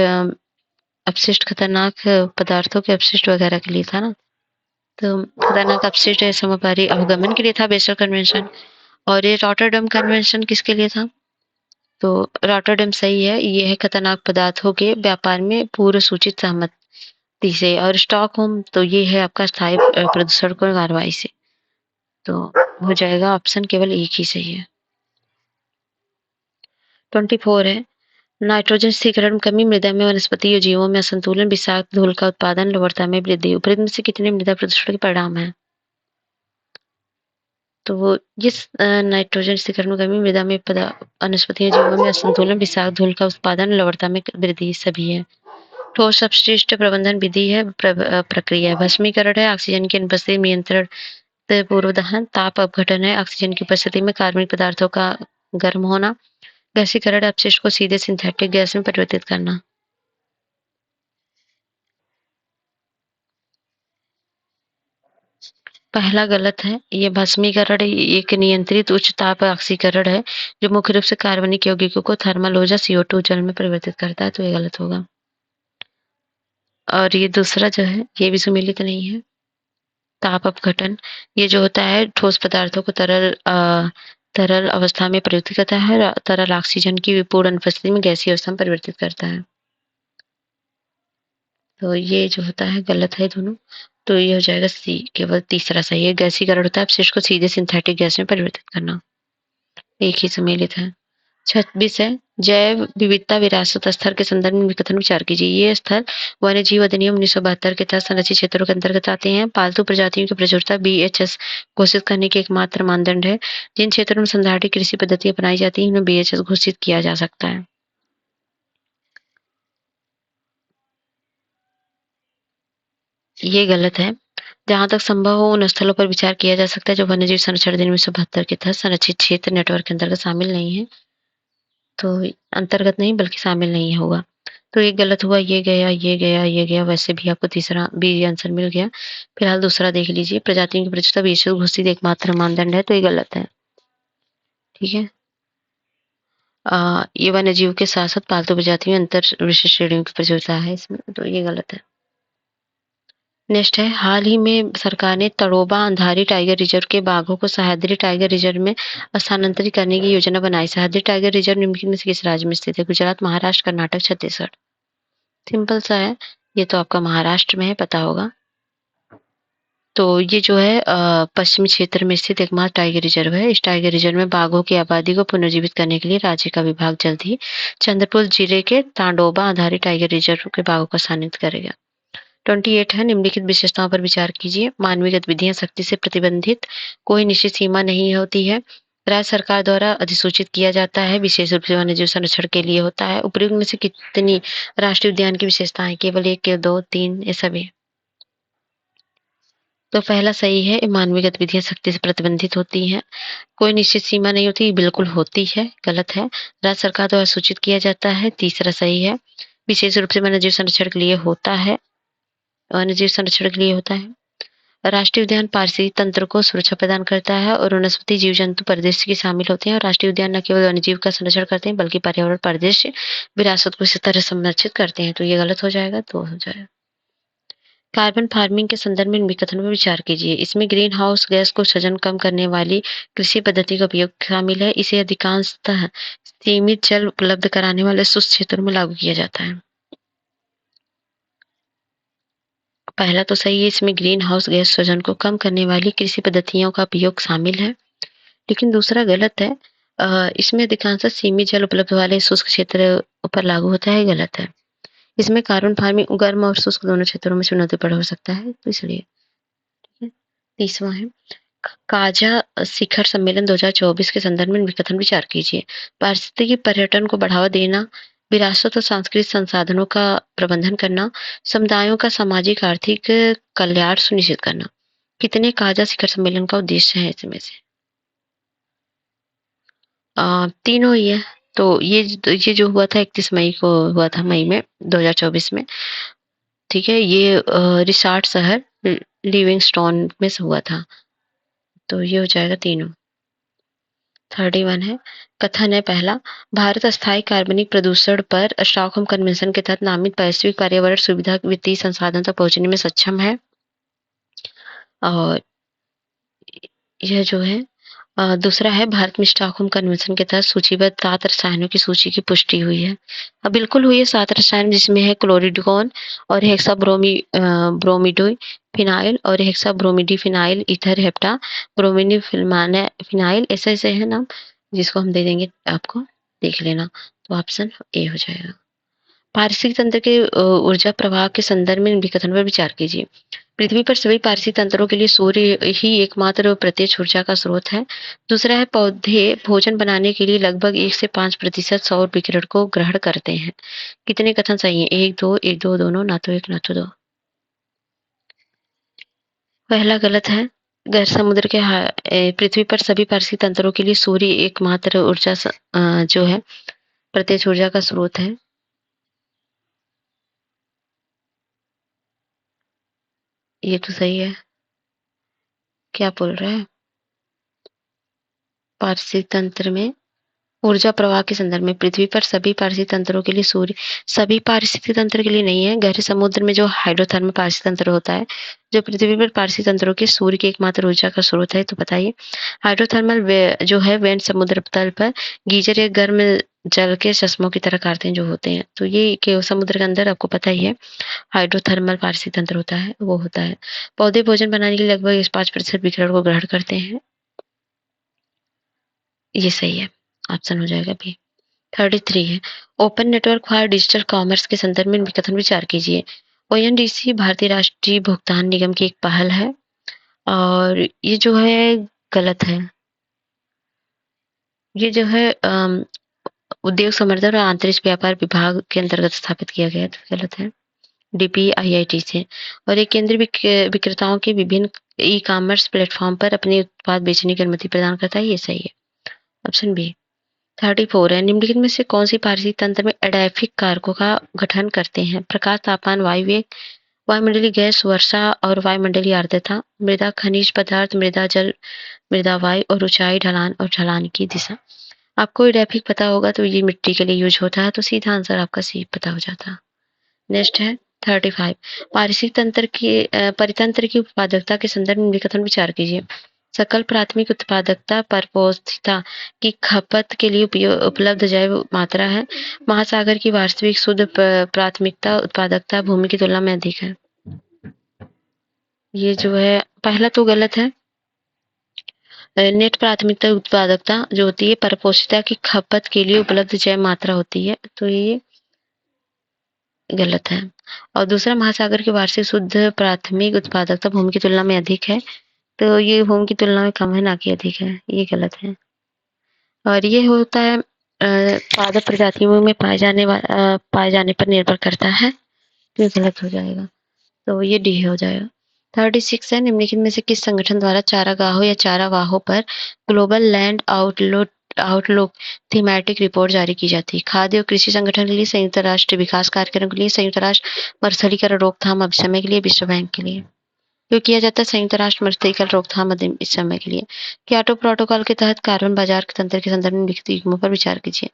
[SPEAKER 1] अपशिष्ट खतरनाक पदार्थों के अपशिष्ट वगैरह के लिए था ना। तो खतरनाक अपशिष्ट समपारी अवगमन के लिए था बेसल कन्वेंशन। और ये रॉटरडैम कन्वेंशन किसके लिए था? तो रॉटरडैम सही है, ये है खतरनाक पदार्थों के व्यापार में पूर्व सूचित सहमति से। और स्टॉकहोम तो ये है आपका स्थायी प्रदूषण को कार्रवाई से, तो हो जाएगा ऑप्शन केवल 1 ही सही है। 24 है नाइट्रोजन स्थिरीकरण में कमी, मृदा में वनस्पति जीवों में असंतुलन, विषाक्त धूल का उत्पादन, लवणता में वृद्धि। उपरोक्त में से कितने मृदा प्रदूषण के परिणाम हैं? तो वो जिस नाइट्रोजन स्थिरीकरण में कमी, मृदा में वनस्पतियों जीवों में असंतुलन, विषाक्त धूल का उत्पादन, लवणता में वृद्धि सभी है। ठोस अपशिष्ट प्रबंधन विधि है, प्रक्रिया है। भस्मीकरण है ऑक्सीजन की अनुपस्थिति में नियंत्रण पूर्व दहन। ताप अपघटन है ऑक्सीजन की उपस्थिति में कार्बनिक पदार्थों का गर्म होना। गैसीकरण अपशिष्ट को सीधे सिंथेटिक गैस में परिवर्तित करना। पहला गलत है। ये भस्मीकरण एक नियंत्रित उच्च ताप ऑक्सीकरण है जो मुख्य रूप से कार्बनिक यौगिकों को थर्मल ऊर्जा CO2 जल में परिवर्तित करता है, तो ये गलत होगा। और ये दूसरा जो है ये भी सुमेलित नहीं है। ताप अपघटन, ये जो होता है ठोस पदार्थों को तरल अवस्था में परिवर्तित करता है और तरल ऑक्सीजन की विपूर्ण अनुपस्थिति में गैसीय अवस्था में परिवर्तित करता है। तो ये जो होता है गलत है दोनों। तो ये हो जाएगा सी, केवल तीसरा सही है। गैसीकरण होता है अपशिष्ट को सीधे सिंथेटिक गैस में परिवर्तित करना। एक ही सम्मिलित है। 26 है, जैव विविधता विरासत स्तर के संदर्भ में कथन विचार कीजिए। ये स्तर वन्य जीव अधिनियम 1972 के तहत संरक्षित क्षेत्रों के अंतर्गत आते हैं। पालतू प्रजातियों की प्रचुरता बीएचएस घोषित करने के एकमात्र मानदंड है। जिन क्षेत्रों में संधारणीय कृषि पद्धति अपनाई जाती है उन्हें बीएचएस घोषित किया जा सकता है। ये गलत है। जहाँ तक संभव हो उन स्थलों पर विचार किया जा सकता है जो वन्यजीव संरक्षण अधिनियम 1972 के तहत संरक्षित क्षेत्र नेटवर्क के अंतर्गत शामिल नहीं है। तो अंतर्गत नहीं बल्कि शामिल नहीं होगा। तो ये गलत हुआ, ये गया, ये गया, ये गया, वैसे भी आपको तीसरा बी आंसर मिल गया। फिलहाल दूसरा देख लीजिए, प्रजातियों की प्रचुरता विश्व घोषित एकमात्र मानदंड है, तो ये गलत है। ठीक है। ये वन्यजीव के साथ-साथ पालतू प्रजातियों में अंतर विशिष्ट श्रेणियों की प्रचुरता है इसमें, तो ये गलत है। नेक्स्ट है, हाल ही में सरकार ने तड़ोबा अंधारी टाइगर रिजर्व के बाघों को सह्याद्री टाइगर रिजर्व में स्थानांतरित करने की योजना बनाई। सह्याद्री टाइगर रिजर्व निम्नलिखित में से किस राज्य में स्थित है? गुजरात, महाराष्ट्र, कर्नाटक, छत्तीसगढ़। सिंपल सा है, ये तो आपका महाराष्ट्र में है, पता होगा। तो ये जो है पश्चिमी क्षेत्र में स्थित एकमात्र टाइगर रिजर्व है। इस टाइगर रिजर्व में बाघों की आबादी को पुनर्जीवित करने के लिए राज्य का विभाग जल्द ही चंद्रपुर जिले के तांडोबा आधारित टाइगर रिजर्व के बाघों को स्थानांतरित करेगा। 28 है, निम्नलिखित विशेषताओं पर विचार कीजिए। मानवीय गतिविधियां सख्ती से प्रतिबंधित, कोई निश्चित सीमा नहीं होती है, राज्य सरकार द्वारा अधिसूचित किया जाता है, विशेष रूप से वन्यजीव संरक्षण के लिए होता है। उपयुक्त में से कितनी राष्ट्रीय उद्यान की विशेषताएं? केवल एक, के दो, तीन, ये सभी। तो पहला सही है, मानवीय गतिविधियां सख्ती से प्रतिबंधित होती हैं, कोई निश्चित सीमा नहीं होती, बिल्कुल होती है, गलत है। राज्य सरकार द्वारा सूचित किया जाता है, तीसरा सही है। विशेष रूप से वन्यजीव संरक्षण के लिए होता है, वन्यजीव संरक्षण के लिए होता है। राष्ट्रीय उद्यान पारिस्थितिक तंत्र को सुरक्षा प्रदान करता है और वनस्पति जीव जंतु परिदृश्य के शामिल होते हैं और राष्ट्रीय उद्यान न केवल वन्यजीव का संरक्षण करते हैं बल्कि पर्यावरण परिदृश्य विरासत को इस तरह संरक्षित करते हैं, तो ये गलत हो जाएगा, तो हो जाएगा। कार्बन फार्मिंग के संदर्भ में इन कथनों पर विचार कीजिए। इसमें ग्रीन हाउस गैस को सृजन कम करने वाली कृषि पद्धति का उपयोग शामिल है। इसे अधिकांशतः सीमित जल उपलब्ध कराने वाले शुष्क क्षेत्रों में लागू किया जाता है। पहला तो सही है, इसमें ग्रीन हाउस गैस सृजन को कम करने वाली कृषि पद्धतियों का उपयोग शामिल है। लेकिन दूसरा गलत है। इसमें अधिकांशतः सीमित जल उपलब्ध वाले शुष्क क्षेत्र पर लागू होता है, गलत है। इसमें कार्बन फार्मिंग गर्म और शुष्क दोनों क्षेत्रों में चुनौतीपूर्ण हो सकता है, तो इसलिए। ठीक है। तीसरा है, काजा शिखर सम्मेलन 2024 के संदर्भ में कथन विचार कीजिए। पारिस्थितिकी पर्यटन को बढ़ावा देना, विरासत और सांस्कृतिक संसाधनों का प्रबंधन करना, समुदायों का सामाजिक आर्थिक कल्याण सुनिश्चित करना। कितने काजा शिखर सम्मेलन का उद्देश्य है इसमें से? तीनों ही है। तो ये जो हुआ था 31 मई को हुआ था, मई में 2024 में। ठीक है, ये रिसार्ट शहर लिविंगस्टोन में से हुआ था, तो ये हो जाएगा तीनों। 31 है, कथन है पहला, भारत अस्थायी कार्बनिक प्रदूषण पर स्टॉकहोम कन्वेंशन के तहत नामित वैश्विक पर्यावरण सुविधा वित्तीय संसाधन तक पहुंचने में सक्षम है। और यह जो है दूसरा है, भारत में स्टॉकहोम कन्वेंशन के तहत सूचीबद्ध 7 रसायनों की सूची की पुष्टि हुई है। बिल्कुल हुई है, 7 रसायन जिसमें है क्लोरिडोन और ब्रोमिडोइ फिनाइल और हेक्साब्रोमिडीफिनाइल ईथर हेप्टा ब्रोमिडी फिनाइल, ऐसे ऐसे है नाम, जिसको हम दे देंगे आपको, देख लेना। तो ऑप्शन ए हो जाएगा। पारिस्थितिक तंत्र के ऊर्जा प्रवाह के संदर्भ में विकथन पर विचार कीजिए। पृथ्वी पर सभी पारिस्थितिक तंत्रों के लिए सूर्य ही एकमात्र प्रत्यक्ष ऊर्जा का स्रोत है। दूसरा है, पौधे भोजन बनाने के लिए लगभग 1 से 5% सौर विकिरण को ग्रहण करते हैं। कितने कथन सही है? एक दो दोनों, ना तो एक ना तो दो। पहला गलत है। समुद्र के पृथ्वी पर सभी पारिस्थितिक तंत्रों के लिए सूर्य एकमात्र ऊर्जा जो है प्रत्यक्ष ऊर्जा का स्रोत है। ये तो सही है। क्या बोल रहा है? पारसी तंत्र में ऊर्जा प्रवाह के संदर्भ में पृथ्वी पर सभी पारिस्थितिक तंत्रों के लिए सूर्य सभी पारिस्थितिक तंत्र के लिए नहीं है। गहरे समुद्र में जो हाइड्रोथर्मल पारिस्थितिक तंत्र होता है, जो पृथ्वी पर पारिस्थितिक तंत्रों के सूर्य की एकमात्र ऊर्जा का स्रोत है। तो बताइए, हाइड्रोथर्मल जो है वेंट समुद्र तल पर गीजर या गर्म जल के चश्मों की तरह कार्य जो होते हैं। तो ये के समुद्र के अंदर आपको पता ही है हाइड्रोथर्मल पारिस्थितिक तंत्र होता है, वो होता है। पौधे भोजन बनाने के लिए लगभग 5% विकिरण को ग्रहण करते हैं। ये सही है, ऑप्शन हो जाएगा बी। 33 है, open network for digital commerce के संदर्भ में कथन विचार कीजिए। ओएनडीसी भारतीय राष्ट्रीय भुगतान निगम की एक पहल है और ये जो है गलत है। ये जो है उद्योग संवर्धन और आंतरिक व्यापार विभाग के अंतर्गत स्थापित किया गया है, तो गलत है। डीपीआईआईटी से और ये केंद्रीय विक्रेताओं के विभिन्न ई कॉमर्स प्लेटफॉर्म पर अपने उत्पाद बेचने की अनुमति प्रदान करता है, ये सही है, ऑप्शन बी। 34 है, निम्नलिखित में से कौन सी पारिस्थितिक तंत्र में एडैफिक कारकों का गठन करते हैं? प्रकाश, तापमान, वायु वेग, वायुमंडलीय गैस, वर्षा और वायुमंडलीय आर्द्रता, मृदा खनिज पदार्थ, मृदा जल, मृदा वायु और ऊंचाई, ढलान और ढलान की दिशा। आपको एडैफिक पता होगा तो ये मिट्टी के लिए यूज होता है, तो सीधा आंसर आपका सी पता हो जाता। नेक्स्ट है 35, पारिस्थितिक तंत्र की परितंत्र की उत्पादकता के संदर्भ में कथन विचार कीजिए। सकल प्राथमिक उत्पादकता परपोषिता की खपत के लिए उपलब्ध जैव मात्रा है। महासागर की वास्तविक शुद्ध प्राथमिकता उत्पादकता भूमि की तुलना में अधिक है। ये जो है पहला तो गलत है। नेट प्राथमिकता उत्पादकता जो होती है परपोषिता की खपत के लिए उपलब्ध जैव मात्रा होती है, तो ये गलत है। और दूसरा, महासागर की वार्षिक शुद्ध प्राथमिक उत्पादकता भूमि की तुलना में अधिक है, तो ये भूमि की तुलना में कम है, ना कि अधिक है, ये गलत है। और ये होता है पादप प्रजातियों में पाए जाने पर निर्भर करता है, तो ये गलत हो जाएगा, तो ये डी हो जाएगा। 36 है, निम्नलिखित में से किस संगठन द्वारा चारागाहों या चारावाहों पर global land outlook thematic report जारी की जाती है? खाद्य और कृषि संगठन के लिए, संयुक्त राष्ट्र विकास कार्यक्रम के लिए, संयुक्त राष्ट्र मरुस्थलीकरण रोकथाम अभियान के लिए, विश्व बैंक के लिए? जो किया जाता है संयुक्त राष्ट्र मरुस्थलीकरण रोकथाम अधिनियम इस समय के लिए। क्योटो प्रोटोकॉल के तहत कार्बन बाजार के तंत्र के संदर्भ में लिखित युग्मों पर विचार कीजिए।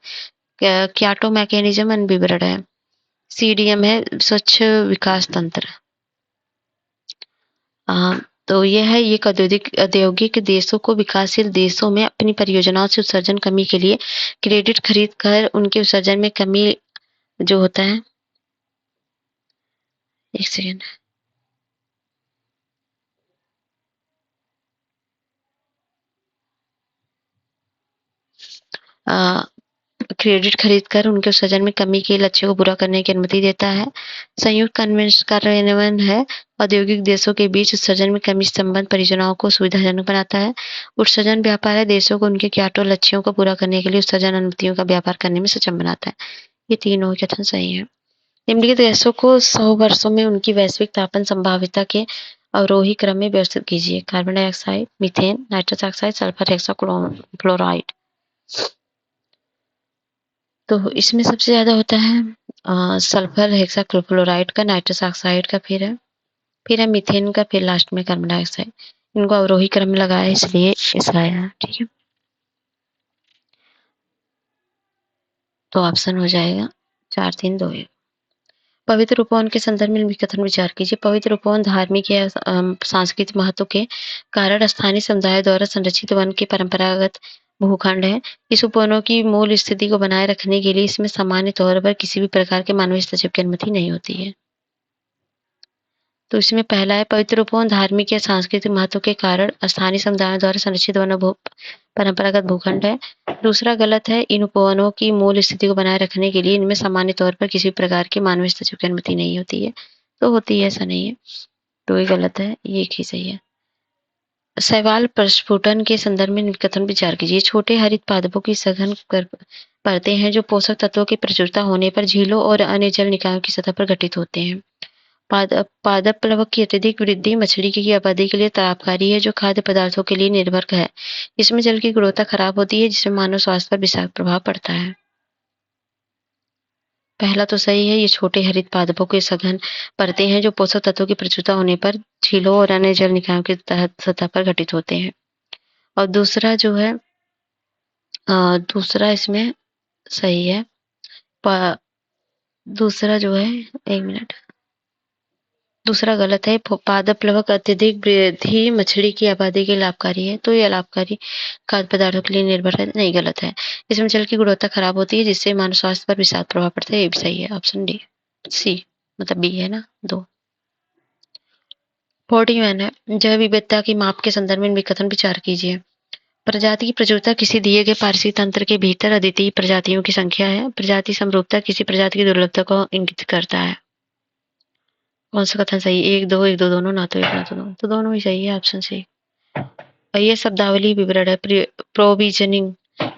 [SPEAKER 1] क्योटो मैकेनिज्म एंड विवरण है। सीडीएम है स्वच्छ विकास तंत्र। तो यह है, ये औद्योगिक देशों को विकासशील देशों में अपनी परियोजनाओं से उत्सर्जन कमी के लिए क्रेडिट खरीद कर उनके उत्सर्जन में कमी जो होता है, एक सेकेंड, क्रेडिट खरीद कर उनके उत्सर्जन में कमी के लक्ष्यों को पूरा करने की अनुमति देता है। संयुक्त कार्यान्वयन है, औद्योगिक देशों के बीच उत्सर्जन में कमी संबंध परियोजनाओं को सुविधाजनक बनाता है। उत्सर्जन व्यापार है, देशों को उनके क्योटो लक्ष्यों को पूरा करने के लिए उत्सर्जन अनुमतियों का व्यापार करने में सक्षम बनाता है। ये तीनों कथन सही है। निम्नलिखित गैसों को 100 वर्षों में उनकी वैश्विक तापन संभाव्यता के अवरोही क्रम में व्यवस्थित कीजिए। Carbon dioxide, methane, nitrous oxide, sulphur hexachloride. तो इसमें सबसे ज्यादा होता है सल्फर हेक्साक्लोराइड का, नाइट्रस ऑक्साइड का, फिर है मीथेन का, फिर लास्ट में कार्बन डाइऑक्साइड। इनको अवरोही क्रम में लगाया इसलिए ऐसा आया, ठीक है। तो ऑप्शन हो जाएगा 4, 3, 2, 1। पवित्र उपवन के संदर्भ में कथन विचार कीजिए। पवित्र उपवन धार्मिक या सांस्कृतिक महत्व के कारण स्थानीय समुदाय द्वारा संरक्षित वन के परंपरागत भूखंड है। इस उपवनों की मूल स्थिति को बनाए रखने के लिए इसमें सामान्य तौर पर किसी भी प्रकार के मानवीय हस्तक्षेप की अनुमति नहीं होती है। तो इसमें पहला है, पवित्र उपवन धार्मिक या सांस्कृतिक महत्व के कारण स्थानीय समुदायों द्वारा संरक्षित वन परंपरागत भूखंड है। दूसरा गलत है, इन उपवनों की मूल स्थिति को बनाए रखने के लिए इनमें सामान्य तौर पर किसी प्रकार के मानवीय हस्तक्षेप की अनुमति नहीं होती है, तो होती है, ऐसा नहीं है, तो ये गलत है, ये एक ही सही है। शैवाल प्रस्फुटन के संदर्भ में कथन विचार कीजिए। छोटे हरित पादपों की सघन परतें हैं जो पोषक तत्वों की प्रचुरता होने पर झीलों और अन्य जल निकायों की सतह पर घटित होते हैं। पादप प्लवक की अत्यधिक वृद्धि मछली की आबादी के लिए तापकारी है, जो खाद्य पदार्थों के लिए निर्भर है। इसमें जल की गुणवत्ता खराब होती है, जिससे मानव स्वास्थ्य पर विषाक्त प्रभाव पड़ता है। पहला तो सही है, ये छोटे हरित पादपों के सघन परतें हैं जो पोषक तत्वों की प्रचुरता होने पर झीलों और अन्य जल निकायों के तहत सतह पर घटित होते हैं। और दूसरा जो है दूसरा इसमें सही है। दूसरा जो है, 1 मिनट, दूसरा गलत है। पादप प्लवक अत्यधिक वृद्धि मछली की आबादी के लाभकारी है, तो ये लाभकारी खाद्य पदार्थों के लिए निर्भर है, नहीं, गलत है। इसमें जल की गुणवत्ता खराब होती है जिससे मानव स्वास्थ्य पर विषाक्त प्रभाव पड़ता है, ये भी सही है, ऑप्शन डी, सी, मतलब बी है ना, 2। 41 है, जैव विविधता की माप के संदर्भ में कथन विचार कीजिए। प्रजाति की प्रचुरता किसी दिए गए पारिस्थितिक तंत्र के भीतर अद्वितीय प्रजातियों की संख्या है। प्रजाति समरूपता किसी प्रजाति की दुर्लभता को इंगित करता है। कौन सा कथन सही? 1 2 1 2 दोनों, ना तो 1 ना तो 2, तो दोनों ही सही है, ऑप्शन सी। और ये शब्दावली विवरण है। प्रोविजनिंग,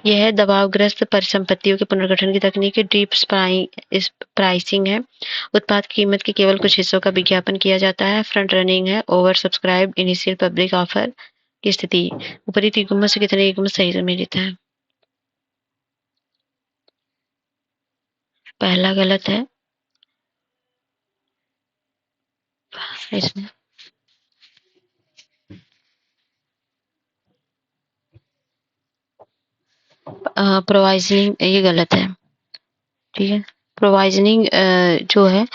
[SPEAKER 1] यह है दबावग्रस्त परिसंपत्तियों के पुनर्गठन की तकनीक है। डीप प्राइसिंग है, उत्पाद की कीमत के केवल कुछ हिस्सों का विज्ञापन किया जाता है। फ्रंट रनिंग है, over subscribe initial public offer की स्थिति। ऊपरी युग्म से कितने युग्म सही सम्मिलित है? पहला गलत है इसमें। प्रोवाइजनिंग, ये गलत है, ठीक है। प्रोवाइजनिंग जो है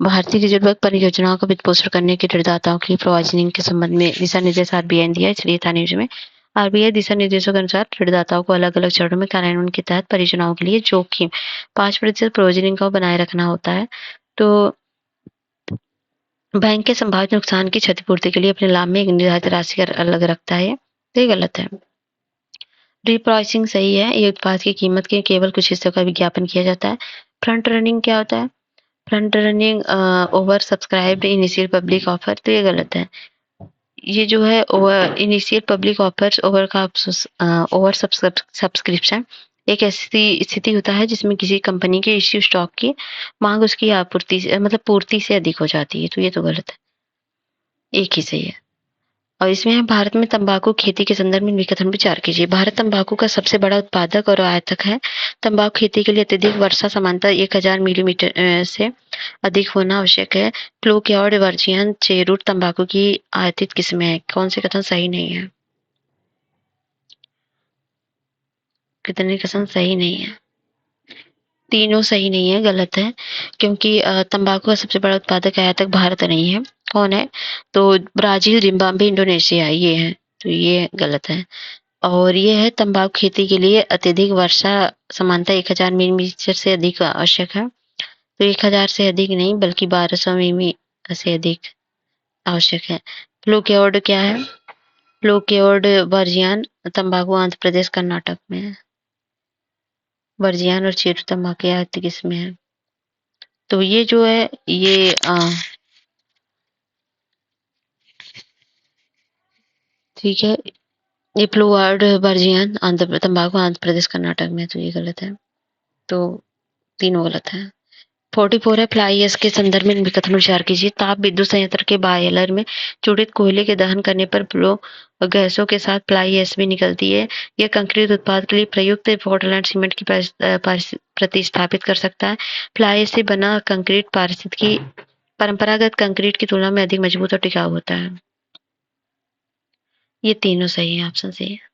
[SPEAKER 1] भारतीय रिजर्व बैंक परियोजनाओं का वित्त पोषण करने के ऋणदाताओं के लिए प्रोवाइजनिंग के संबंध में दिशा निर्देश आरबीआई ने दिया है, इसलिए था न्यूज में। आरबीआई दिशा निर्देशों के अनुसार ऋणदाताओं को अलग अलग चरणों में कार्यान्वयन के तहत परियोजनाओं के लिए जोखिम 5% प्रोविजनिंग को बनाए रखना होता है। तो बैंक के संभावित नुकसान की क्षतिपूर्ति के लिए अपने लाभ में एक निर्धारित राशि अलग रखता है, तो ये गलत है। रिप्राइसिंग सही है, ये उत्पाद की कीमत के केवल कुछ हिस्सों का विज्ञापन किया जाता है। फ्रंट रनिंग क्या होता है? Front running over subscribed initial public offer, तो ये गलत है। ये जो है over initial public offers over का ओवर सब्सक्रिप्शन एक ऐसी स्थिति होता है जिसमें किसी कंपनी के इश्यू स्टॉक की मांग उसकी आपूर्ति से, मतलब पूर्ति से अधिक हो जाती है, तो ये तो गलत है, एक ही सही है। और इसमें है भारत में तंबाकू खेती के संदर्भ में कथन विचार कीजिए। भारत तंबाकू का सबसे बड़ा उत्पादक और आयातक है। तंबाकू खेती के लिए अत्यधिक वर्षा सामान्यतः 1000 मिलीमीटर से अधिक होना आवश्यक है। क्लोक्योर्ड वर्जियन चेरूट तंबाकू की आयातित किस्में हैं। कौन से कथन सही नहीं है? कितने कथन सही नहीं है? तीनों सही नहीं है, गलत है, क्योंकि तंबाकू का सबसे बड़ा उत्पादक आयातक भारत नहीं है। कौन है? तो ब्राजील, जिम्बाब्वे, इंडोनेशिया, ये है, तो ये गलत है। और ये है तंबाकू खेती के लिए अत्यधिक वर्षा सामान्यतः 1000 मिलीमीटर से अधिक आवश्यक है। तो 1000 से अधिक नहीं बल्कि 1200 मिमी से अधिक आवश्यक है। प्लूकेओड क्या है? प्लूकेओड वर्जियान तंबाकू आंध्र प्रदेश कर्नाटक में है। वर्जियान और चेरू तंबाकू आयातित किस्में है। तो ये जो है ये ठीक है, ये प्लूआर्ड वर्जियान तंबाकू आंध्र प्रदेश कर्नाटक में है, तो ये गलत है, तो तीनों गलत है। 44 है, फ्लाई ऐश के संदर्भ में कथन विचार कीजिए। ताप विद्युत संयंत्र के बॉयलर में चूड़ित कोयले के दहन करने पर फ्लो गैसों के साथ फ्लाई ऐश भी निकलती है। यह कंक्रीट उत्पाद के लिए प्रयुक्त पोर्टलैंड सीमेंट की प्रतिस्थापित कर सकता है। फ्लाई ऐश से बना कंक्रीट पारिस्थितिकी परंपरागत कंक्रीट की तुलना में अधिक मजबूत और टिकाऊ होता है। ये तीनों सही है, ऑप्शन सही है।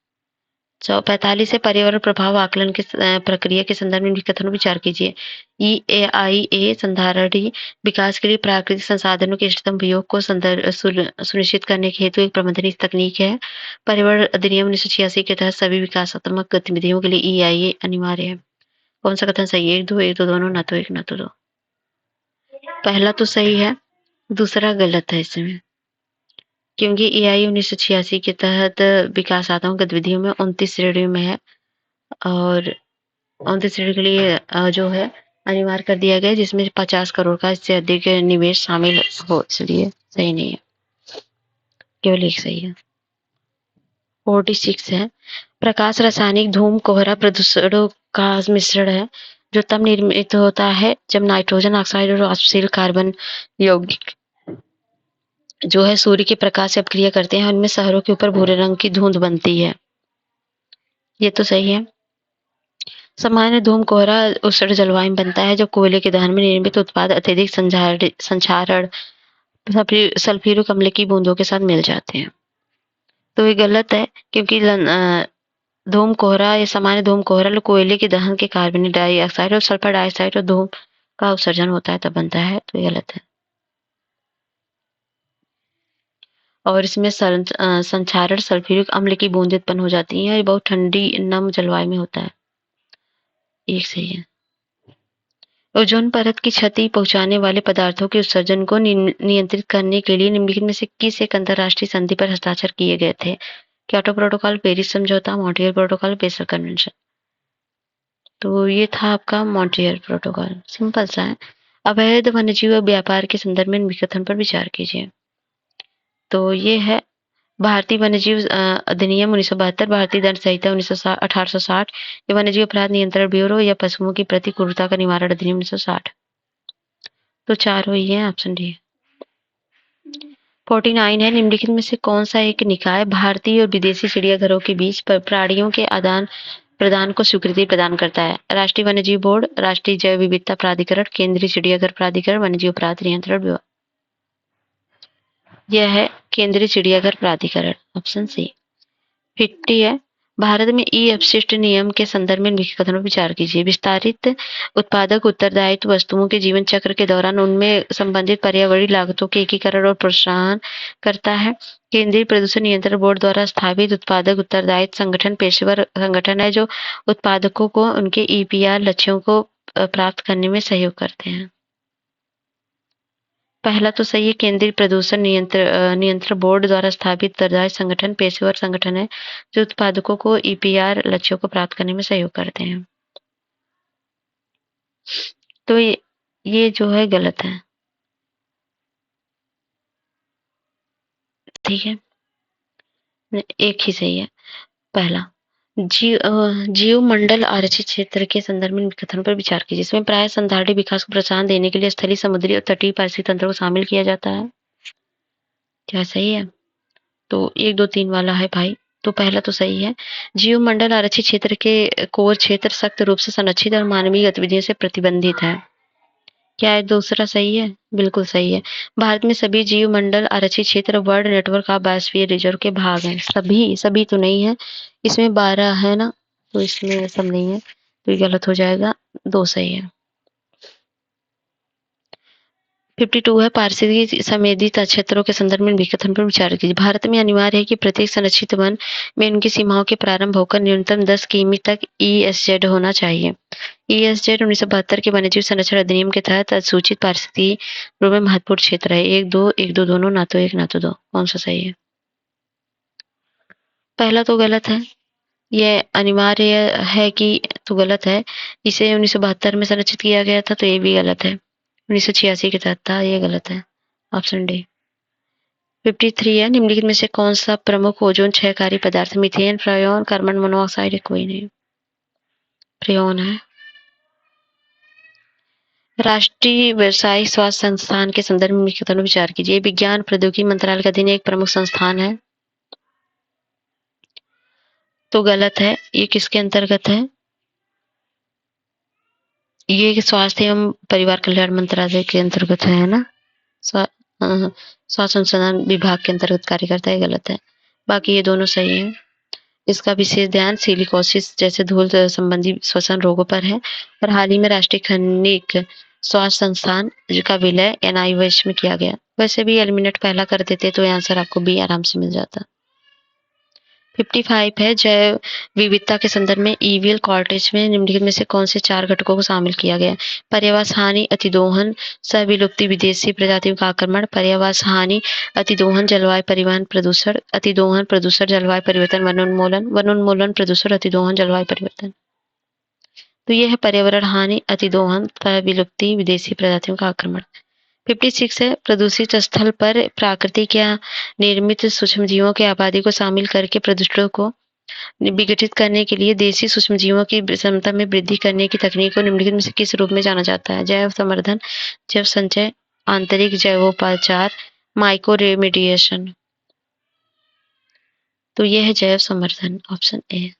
[SPEAKER 1] 45 से पर्यावरण प्रभाव आकलन की प्रक्रिया के संदर्भ में भी कथन विचार कीजिए। EAIA संधारणीय विकास के लिए प्राकृतिक संसाधनों के इष्टतम उपयोग को सुनिश्चित करने के हेतु एक प्रबंधनीय तकनीक है। पर्यावरण अधिनियम 1986 के तहत सभी विकासात्मक गतिविधियों के लिए EAIA अनिवार्य है। कौन सा कथन सही है? 1 2 1 2 दोनों, ना तो 1 ना तो 2। पहला तो सही है, दूसरा गलत है इसमें, क्योंकि EAI 1986 के तहत विकासात्मक गतिविधियों में 29 श्रेणियों में है और 29 श्रेणी के लिए जो है अनिवार्य कर दिया गया, जिसमें 50 करोड़ का इससे अधिक निवेश शामिल हो, इसलिए सही नहीं है, केवल एक सही है। 46 है, प्रकाश रासायनिक धूम कोहरा प्रदूषणों का मिश्रण है जो तब निर्मित होता है जब नाइट्रोजन ऑक्साइड और वाष्पशील कार्बन यौगिक जो है सूर्य के प्रकाश से अपक्रिया करते हैं, उनमें शहरों के ऊपर भूरे रंग की धुंध बनती है। ये तो सही है। सामान्य धूम कोहरा उष्ण जलवायु में बनता है जब कोयले के दहन में निर्मित उत्पाद अत्यधिक संक्षारण सल्फ्यूरिक अम्ल की बूंदों के साथ मिल जाते हैं। तो ये गलत है, क्योंकि धूम कोहरा या सामान्य धूम कोहरा कोयले के दहन के कार्बन डाइऑक्साइड और सल्फर डाइऑक्साइड और धूम का उत्सर्जन होता है तब बनता है, तो ये गलत है। और इसमें संक्षारण सल्फ्यूरिक अम्ल की बूंदें उत्पन्न हो जाती हैं। ये बहुत ठंडी नम जलवायु में होता है। एक सही है। ओजोन परत की क्षति पहुंचाने वाले पदार्थों के उत्सर्जन को नियंत्रित करने के लिए निम्नलिखित में से किस एक अंतर्राष्ट्रीय संधि पर हस्ताक्षर किए गए थे? क्योटो प्रोटोकॉल, पेरिस समझौता, मॉन्ट्रियल प्रोटोकॉल, बेसल कन्वेंशन। तो ये था आपका मॉन्ट्रियल प्रोटोकॉल। सिंपल सा है। अवैध वन्यजीव व्यापार के संदर्भ में कथन पर विचार कीजिए। तो ये है भारतीय वन्यजीव अधिनियम 1972, भारतीय दंड संहिता 1860, या वन्यजीव अपराध नियंत्रण ब्यूरो या पशुओं की प्रति क्रूरता का निवारण अधिनियम 1960। तो 4 हुई है, ऑप्शन डी। 49 है, निम्नलिखित में से कौन सा एक निकाय भारतीय और विदेशी चिड़ियाघरों के बीच प्राणियों के आदान प्रदान को स्वीकृति प्रदान करता है? राष्ट्रीय वन्यजीव बोर्ड, राष्ट्रीय जैव विविधता प्राधिकरण, केंद्रीय चिड़ियाघर प्राधिकरण, वन्यजीव अपराध नियंत्रण ब्यूरो। यह है केंद्रीय चिड़ियाघर प्राधिकरण, ऑप्शन सी। 50 है, भारत में ई अपशिष्ट नियम के संदर्भ में निम्नलिखित कथनों पर विचार कीजिए। विस्तारित उत्पादक उत्तरदायित्व वस्तुओं के जीवन चक्र के दौरान उनमें संबंधित पर्यावरणीय लागतों के एकीकरण और प्रोत्साहन करता है। केंद्रीय प्रदूषण नियंत्रण बोर्ड द्वारा स्थापित उत्पादक उत्तरदायित्व संगठन पेशेवर संगठन है जो उत्पादकों को उनके ईपीआर लक्ष्यों को प्राप्त करने में सहयोग करते हैं। पहला तो सही है, केंद्रीय प्रदूषण नियंत्रण बोर्ड द्वारा स्थापित उत्तरदायित्व संगठन पेशेवर संगठन है जो उत्पादकों को ईपीआर लक्ष्यों को प्राप्त करने में सहयोग करते हैं। तो ये जो है गलत है। ठीक है, एक ही सही है। पहला, जीव मंडल आरक्षित क्षेत्र के संदर्भ में कथन पर विचार कीजिए। इसमें प्राय संधारणीय विकास को प्रोत्साहन देने के लिए स्थलीय, समुद्री और तटीय पारिस्थितिक तंत्र को शामिल किया जाता है। क्या सही है? तो 1, 2, 3 वाला है भाई। तो पहला तो सही है। जीव मंडल आरक्षित क्षेत्र के कोर क्षेत्र सख्त रूप से संरक्षित और मानवीय गतिविधियों से प्रतिबंधित है। क्या है दूसरा सही है? बिल्कुल सही है। भारत में सभी जीव मंडल आरक्षित क्षेत्र world network of biosphere reserve के भाग हैं। सभी तो नहीं है, इसमें 12 है ना, तो इसमें सब नहीं है, तो ये गलत हो जाएगा। 2 सही है। 52 है, पारिस्थितिक संवेदित क्षेत्रों के संदर्भ में कथन पर विचार कीजिए। भारत में अनिवार्य है कि प्रत्येक संरक्षित वन में उनकी सीमाओं के प्रारंभ होकर न्यूनतम 10 किमी तक ईएसजेड होना चाहिए। ईएसजेड 1972 के वन्यजीव संरक्षण अधिनियम के तहत अधिसूचित पारिस्थितिक रूप में महत्वपूर्ण क्षेत्र है। 1, 2 दोनों, ना तो 1 ना तो 2। कौन सा सही है? पहला तो गलत है। ये अनिवार्य है कि तो गलत है। इसे 1972 में संरक्षित किया गया था, तो ये भी गलत है। 1986 के तहत था, ये गलत है। Option D. 53 है, निम्नलिखित में से कौन सा प्रमुख ओजोन क्षयकारी पदार्थ मीथेन, फ्रेऑन, कार्बन मोनोऑक्साइड, कोई नहीं? फ्रेऑन है। राष्ट्रीय व्यावसायिक स्वास्थ्य संस्थान के संदर्भ में कथन विचार कीजिए। विज्ञान प्रौद्योगिकी मंत्रालय का अधीन एक प्रमुख संस्थान है। तो गलत है। ये किसके अंतर्गत है? ये स्वास्थ्य एवं परिवार कल्याण मंत्रालय के अंतर्गत है ना? स्वास्थ्य अनुसंधान विभाग के अंतर्गत कार्य करता है। गलत है। बाकी ये दोनों सही है। इसका विशेष ध्यान सिलिकोसिस जैसे धूल संबंधी श्वसन रोगों पर है और हाल ही में राष्ट्रीय खनिक स्वास्थ्य संस्थान का विलय एनआईवीएच में किया गया। वैसे भी एलिमिनेट पहला कर देते तो आंसर आपको बी आराम से मिल जाता। 55 है, जैव विविधता के संदर्भ में ईवीएल कॉर्टेज में निम्नलिखित में से कौन से 4 घटकों को शामिल किया गया? पर्यावरण हानि, अतिदोहन, सहविलुप्ति, विदेशी प्रजातियों का आक्रमण। पर्यावरण हानि, अतिदोहन, जलवायु परिवहन प्रदूषण, अतिदोहन, प्रदूषण, जलवायु परिवर्तन, वनोन्मूलन, वनोन्मूलन, प्रदूषण, अतिदोहन, जलवायु परिवर्तन। तो ये है पर्यावरण हानि, अतिदोहन, सहविलुप्ति, विदेशी प्रजातियों का आक्रमण। 56 है, प्रदूषित स्थल पर प्राकृतिक या निर्मित सूक्ष्मजीवों की आबादी को शामिल करके प्रदूषणों को विघटित करने के लिए देशी सूक्ष्मजीवों की क्षमता में वृद्धि करने की तकनीक को निम्नलिखित में से किस रूप में जाना जाता है? जैव संवर्धन, जैव संचय, आंतरिक जैवोपचार, माइक्रो रेमिडिएशन। तो यह है जैव संवर्धन, ऑप्शन ए।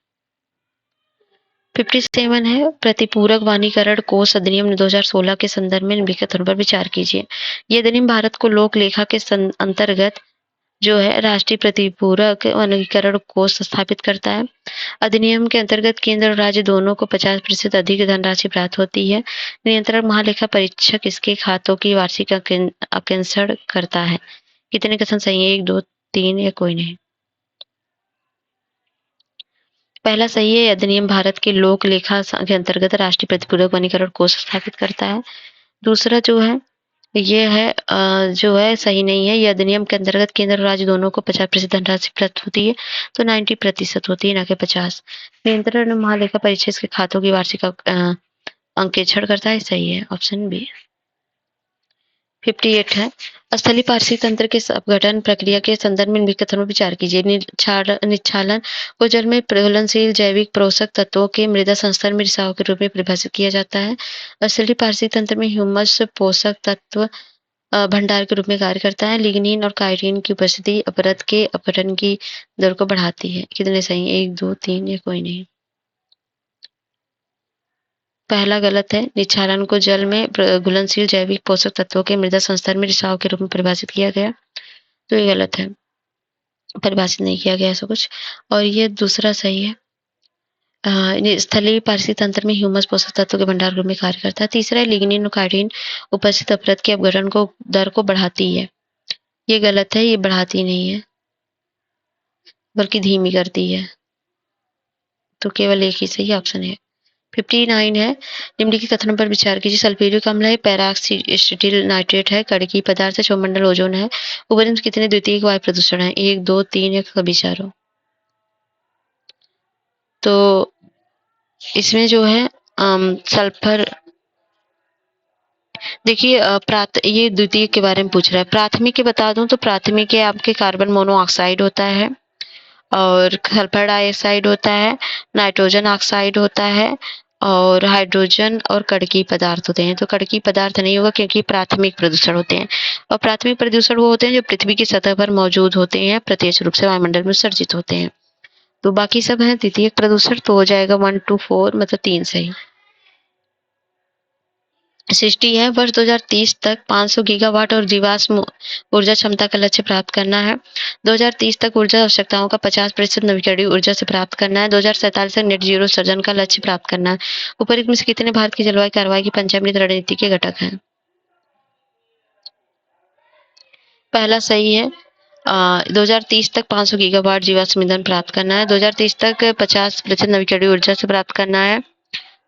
[SPEAKER 1] 57 है, प्रतिपूरक वनीकरण कोष अधिनियम 2016 के संदर्भ में निम्नलिखित पर विचार कीजिए। यह अधिनियम भारत को लोक लेखा के अंतर्गत जो है राष्ट्रीय प्रतिपूरक वनीकरण कोष स्थापित करता है। अधिनियम के अंतर्गत केंद्र और राज्य दोनों को 50% अधिक धनराशि प्राप्त होती है। नियंत्रक महालेखा परीक्षक इसके खातों की वार्षिक अंकेक्षण करता है। कितने कथन सही है? 1, 2, 3 या कोई नहीं? पहला सही है, अधिनियम भारत के लोक लेखा के अंतर्गत राष्ट्रीय प्रतिपूरक वनीकरण कोष स्थापित करता है। दूसरा जो है ये है जो है सही नहीं है। ये अधिनियम के अंतर्गत केंद्र और राज्य दोनों को 50% धनराशि प्राप्त होती है, तो 90% होती है, ना कि 50। नियंत्रण महालेखा परीक्षक इसके खातों की वार्षिक अंकेक्षण करता है, सही है, ऑप्शन बी। 58 है, स्थलीय पारिस्थितिक तंत्र के अपघटन प्रक्रिया के संदर्भ में निम्नलिखित कथनों पर विचार कीजिए। निच्छालन को जल में प्रज्वलनशील जैविक पोषक तत्वों के मृदा संस्तर में रिसाव के रूप में परिभाषित किया जाता है। स्थलीय पारिस्थितिक तंत्र में ह्यूमस पोषक तत्व भंडार के रूप में कार्य करता है। लिग्निन और काइटिन की उपस्थिति अपरद के अपघटन की दर को बढ़ाती है। कितने सही? 1, 2, 3 या कोई नहीं? पहला गलत है। निच्छालन को जल में घुलनशील जैविक पोषक तत्वों के मृदा संस्तर में रिसाव के रूप में परिभाषित किया गया, तो ये गलत है, परिभाषित नहीं किया गया ऐसा कुछ। और ये दूसरा सही है, स्थलीय पारिस्थितिक तंत्र में ह्यूमस पोषक तत्वों के भंडार रूप में कार्य करता है। तीसरा है, लिग्निन और काइटिन उपस्थित अपरद के अपघटन को दर को बढ़ाती है, ये गलत है, ये बढ़ाती नहीं है बल्कि धीमी करती है, तो केवल एक ही सही ऑप्शन है। 59 है, निम्नलिखित कथनों पर विचार कीजिए। सल्फ्यूरिक अम्ल है, पैराक्सीटिल नाइट्रेट है, कड़की पदार्थ है, चौमंडल ओजोन है। उपरिक्त कितने द्वितीयक वायु प्रदूषण है? 1, 2, 3 या कभी चारों? तो इसमें जो है सल्फर, देखिए ये द्वितीय के बारे में पूछ रहा है। प्राथमिक के बता दूं तो प्राथमिक के आपके कार्बन मोनोऑक्साइड होता है और सल्फर डाइऑक्साइड होता है, नाइट्रोजन ऑक्साइड होता है और हाइड्रोजन और कड़की पदार्थ होते हैं। तो कड़की पदार्थ नहीं होगा क्योंकि प्राथमिक प्रदूषण होते हैं, और प्राथमिक प्रदूषण वो होते हैं जो पृथ्वी की सतह पर मौजूद होते हैं, प्रत्यक्ष रूप से वायुमंडल में उत्सर्जित होते हैं। तो बाकी सब है द्वितीयक प्रदूषण, तो हो जाएगा 1, 2, 4 मतलब 3 सही। सृष्टि है, वर्ष 2030 तक 500 गीगावाट और जीवाश्म ऊर्जा क्षमता का लक्ष्य प्राप्त करना है। 2030 तक ऊर्जा आवश्यकताओं का 50% नवीकरणीय ऊर्जा से प्राप्त करना है। 2047 तक नेट जीरो सर्जन का लक्ष्य प्राप्त करना है। उपरोक्त में से कितने भारत की जलवायु कार्रवाई की पंचामृत रणनीति के घटक हैं? पहला सही है, 2030 तक 500 गीगावाट जीवाश्म ईंधन प्राप्त करना है। 2030 तक 50% नवीकरणीय ऊर्जा से प्राप्त करना है,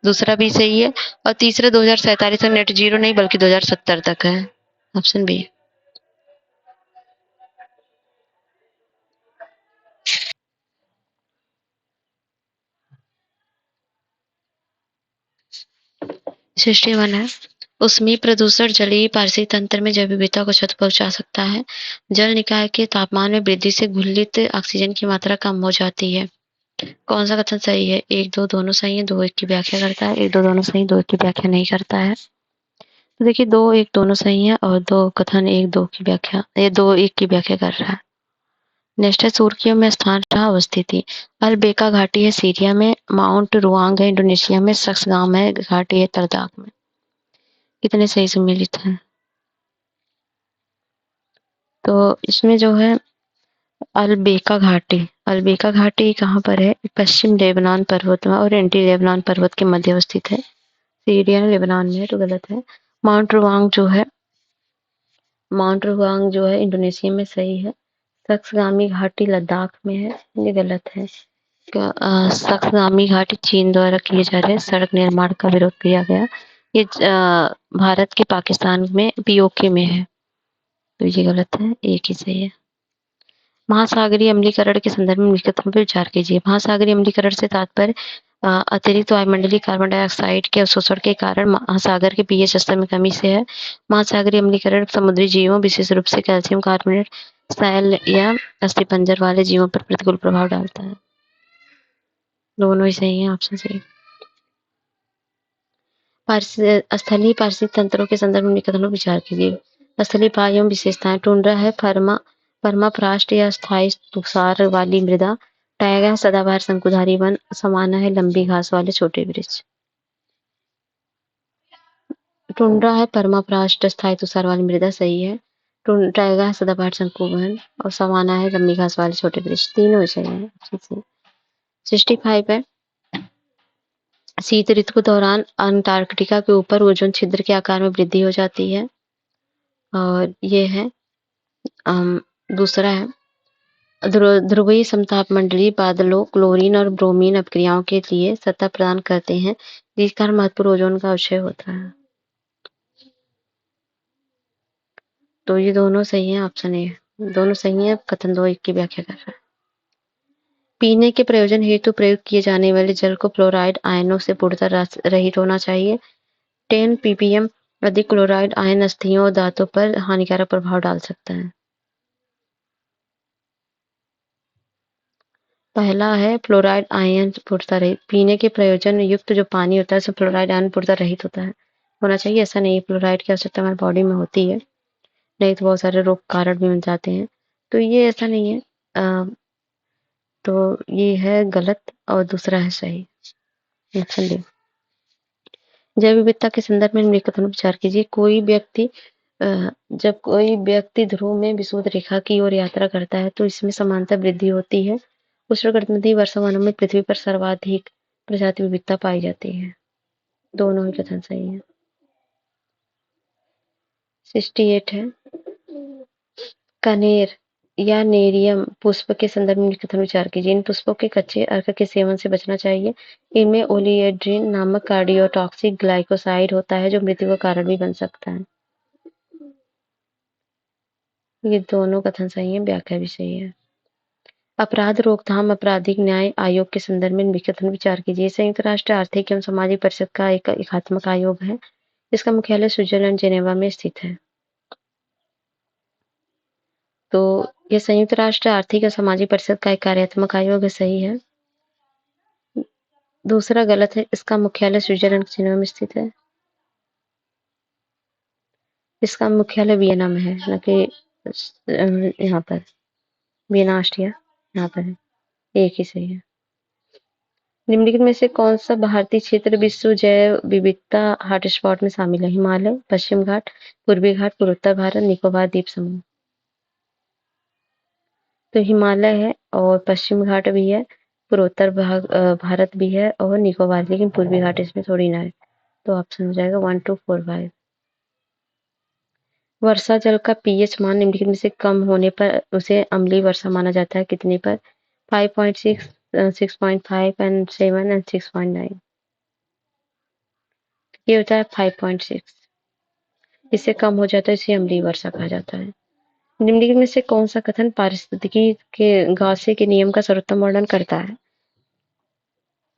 [SPEAKER 1] दूसरा भी सही है। और तीसरा 2047 तक नेट जीरो नहीं बल्कि 2070 तक है, ऑप्शन बी। सृष्टि वन है, ऊष्मीय प्रदूषण जलीय पारिस्थितिक तंत्र में जैव विविधता को क्षति पहुंचा सकता है। जल निकाय के तापमान में वृद्धि से घुलित ऑक्सीजन की मात्रा कम हो जाती है। कौन सा कथन सही है? 1, 2 दोनों सही है, 2, 1 की व्याख्या करता है। 1, 2 दोनों सही, 2, 1 की व्याख्या नहीं करता है। तो देखिए 2, 1 दोनों सही है और 2 कथन 1, 2 की व्याख्या, ये 2, 1 की व्याख्या कर रहा है। नेक्स्ट है, तुर्की में स्थान अवस्थित थी। अल-बेका घाटी है सीरिया में, माउंट रुआंग है इंडोनेशिया में, सक्सगाम है घाटी है लद्दाख में। कितने सही सम्मिलित हैं? तो इसमें जो है अल-बेका घाटी कहाँ पर है? पश्चिम लेबनान पर्वत में और एंटी लेबनान पर्वत के मध्य अवस्थित है। सीरिया लेबनान में है, तो गलत है। माउंट रुआंग जो है इंडोनेशिया में, सही है। सक्सगामी घाटी लद्दाख में है, ये गलत है। सक्सगामी घाटी चीन द्वारा किए जा रहे सड़क निर्माण का विरोध किया गया। ये भारत के पाकिस्तान में पीओके में है, तो ये गलत है, एक ही सही है। महासागरीय अम्लीकरण के संदर्भ में निम्नलिखित पर विचार कीजिए। महासागरीय अम्लीकरण से तात्पर्य अतिरिक्त वायुमंडलीय कार्बन डाइऑक्साइड के अवशोषण के कारण महासागर के पीएच स्तर में कमी से है। महासागरीय अम्लीकरण समुद्री जीवों, विशेष रूप से कैल्शियम कार्बोनेट, सैल या अस्थिपंजर वाले जीवों पर प्रतिकूल प्रभाव डालता है। दोनों ही सही है, ऑप्शन सही। स्थलीय पारिस्थितिक तंत्रों के संदर्भ में कथनों पर विचार कीजिए। स्थलीय बायोम विशेषताएं, टुंड्रा है, परमाफ्रॉस्ट या स्थायी तुषार वाली मृदा, टैगा है सदाबहार शंकुधारी वन, समाना है लंबी घास वाले छोटे वृक्ष। टुंड्रा है परमाफ्रॉस्ट स्थायी तुषार वाली मृदा, सही है। टाइगा है सदाबहार शंकुवन और सवाना है लंबी घास वाले छोटे वृक्ष, तीनों ही सही है। 65 है, शीत ऋतु के दौरान अंटार्कटिका के ऊपर ओजोन छिद्र के आकार में वृद्धि हो जाती है। और ये है दूसरा है, ध्रुवीय समतापमंडलीय बादलों क्लोरीन और ब्रोमीन अपक्रियाओं के लिए सतह प्रदान करते हैं, जिस कारण महत्वपूर्ण ओजोन का अवक्षय होता है। तो ये दोनों सही है, ऑप्शन ए दोनों सही है। कथन 2 एक की व्याख्या कर रहा है। पीने के प्रयोजन हेतु प्रयोग किए जाने वाले जल को फ्लोराइड आयनों से पूर्णतः रहित होना चाहिए। 10 ppm अधिक क्लोराइड आयन अस्थियों और दांतों पर हानिकारक प्रभाव डाल सकता है। पहला है फ्लोराइड आयन पूर्णतः रहित। पीने के प्रयोजन युक्त जो पानी होता है उसमें फ्लोराइड आयन पूर्णतः रहित होता है, होना चाहिए, ऐसा नहीं है। फ्लोराइड की आवश्यकता हमारी बॉडी में होती है, नहीं तो बहुत सारे रोग कारण भी बन जाते हैं, तो ये ऐसा नहीं है। तो ये है गलत और दूसरा है सही। Option D. जैव विविधता के संदर्भ में निम्नलिखित कथनों पर विचार कीजिए। जब कोई व्यक्ति ध्रुव में विषुवत रेखा की ओर यात्रा करता है तो इसमें समानता वृद्धि होती है। उष्णकटिबंधीय वर्षावनों में पृथ्वी पर सर्वाधिक प्रजाति विविधता पाई जाती है। दोनों ही कथन सही है। 68 है, कनेर या नेरियम पुष्प के संदर्भ में कथन विचार कीजिए। इन पुष्पों के कच्चे अर्क के सेवन से बचना चाहिए। इनमें ओलियड्रिन नामक कार्डियोटॉक्सिक ग्लाइकोसाइड होता है जो मृत्यु का कारण भी बन सकता है। ये दोनों कथन सही है, व्याख्या भी सही है। अपराध रोकथाम आपराधिक न्याय आयोग के संदर्भ में कथन विचार कीजिए। संयुक्त राष्ट्र आर्थिक एवं सामाजिक परिषद का एक एकात्मक आयोग है। इसका मुख्यालय स्विट्जरलैंड जेनेवा में स्थित है। तो ये संयुक्त राष्ट्र आर्थिक और सामाजिक परिषद का एक कार्यात्मक आयोग है, सही है। दूसरा गलत है, इसका मुख्यालय स्विट्जरलैंड जेनेवा में स्थित है। इसका मुख्यालय वियना में है, न कि यहाँ पर वियना ऑस्ट्रिया यहाँ पर है। एक ही सही है। निम्नलिखित में से कौन सा भारतीय क्षेत्र विश्व जैव विविधता हॉटस्पॉट में शामिल है? हिमालय, पश्चिम घाट, पूर्वी घाट, पूर्वोत्तर भारत, निकोबार द्वीप समूह। तो हिमालय है और पश्चिम घाट भी है, पूर्वोत्तर भारत भी है और निकोबार, लेकिन पूर्वी घाट इसमें थोड़ी ना है। तो ऑप्शन हो जाएगा 1 2 4 5। वर्षा जल का पीएच मान निम्नलिखित में से कम होने पर उसे अम्लीय वर्षा माना जाता है, कितने पर? 5.6, 6.5 एंड 7 एंड 6.9। ये होता है 5.6। इससे कम हो जाता है, इसे अम्लीय वर्षा कहा जाता है। निम्नलिखित में से कौन सा कथन पारिस्थितिकी के गॉसे के नियम का सर्वोत्तम वर्णन करता है?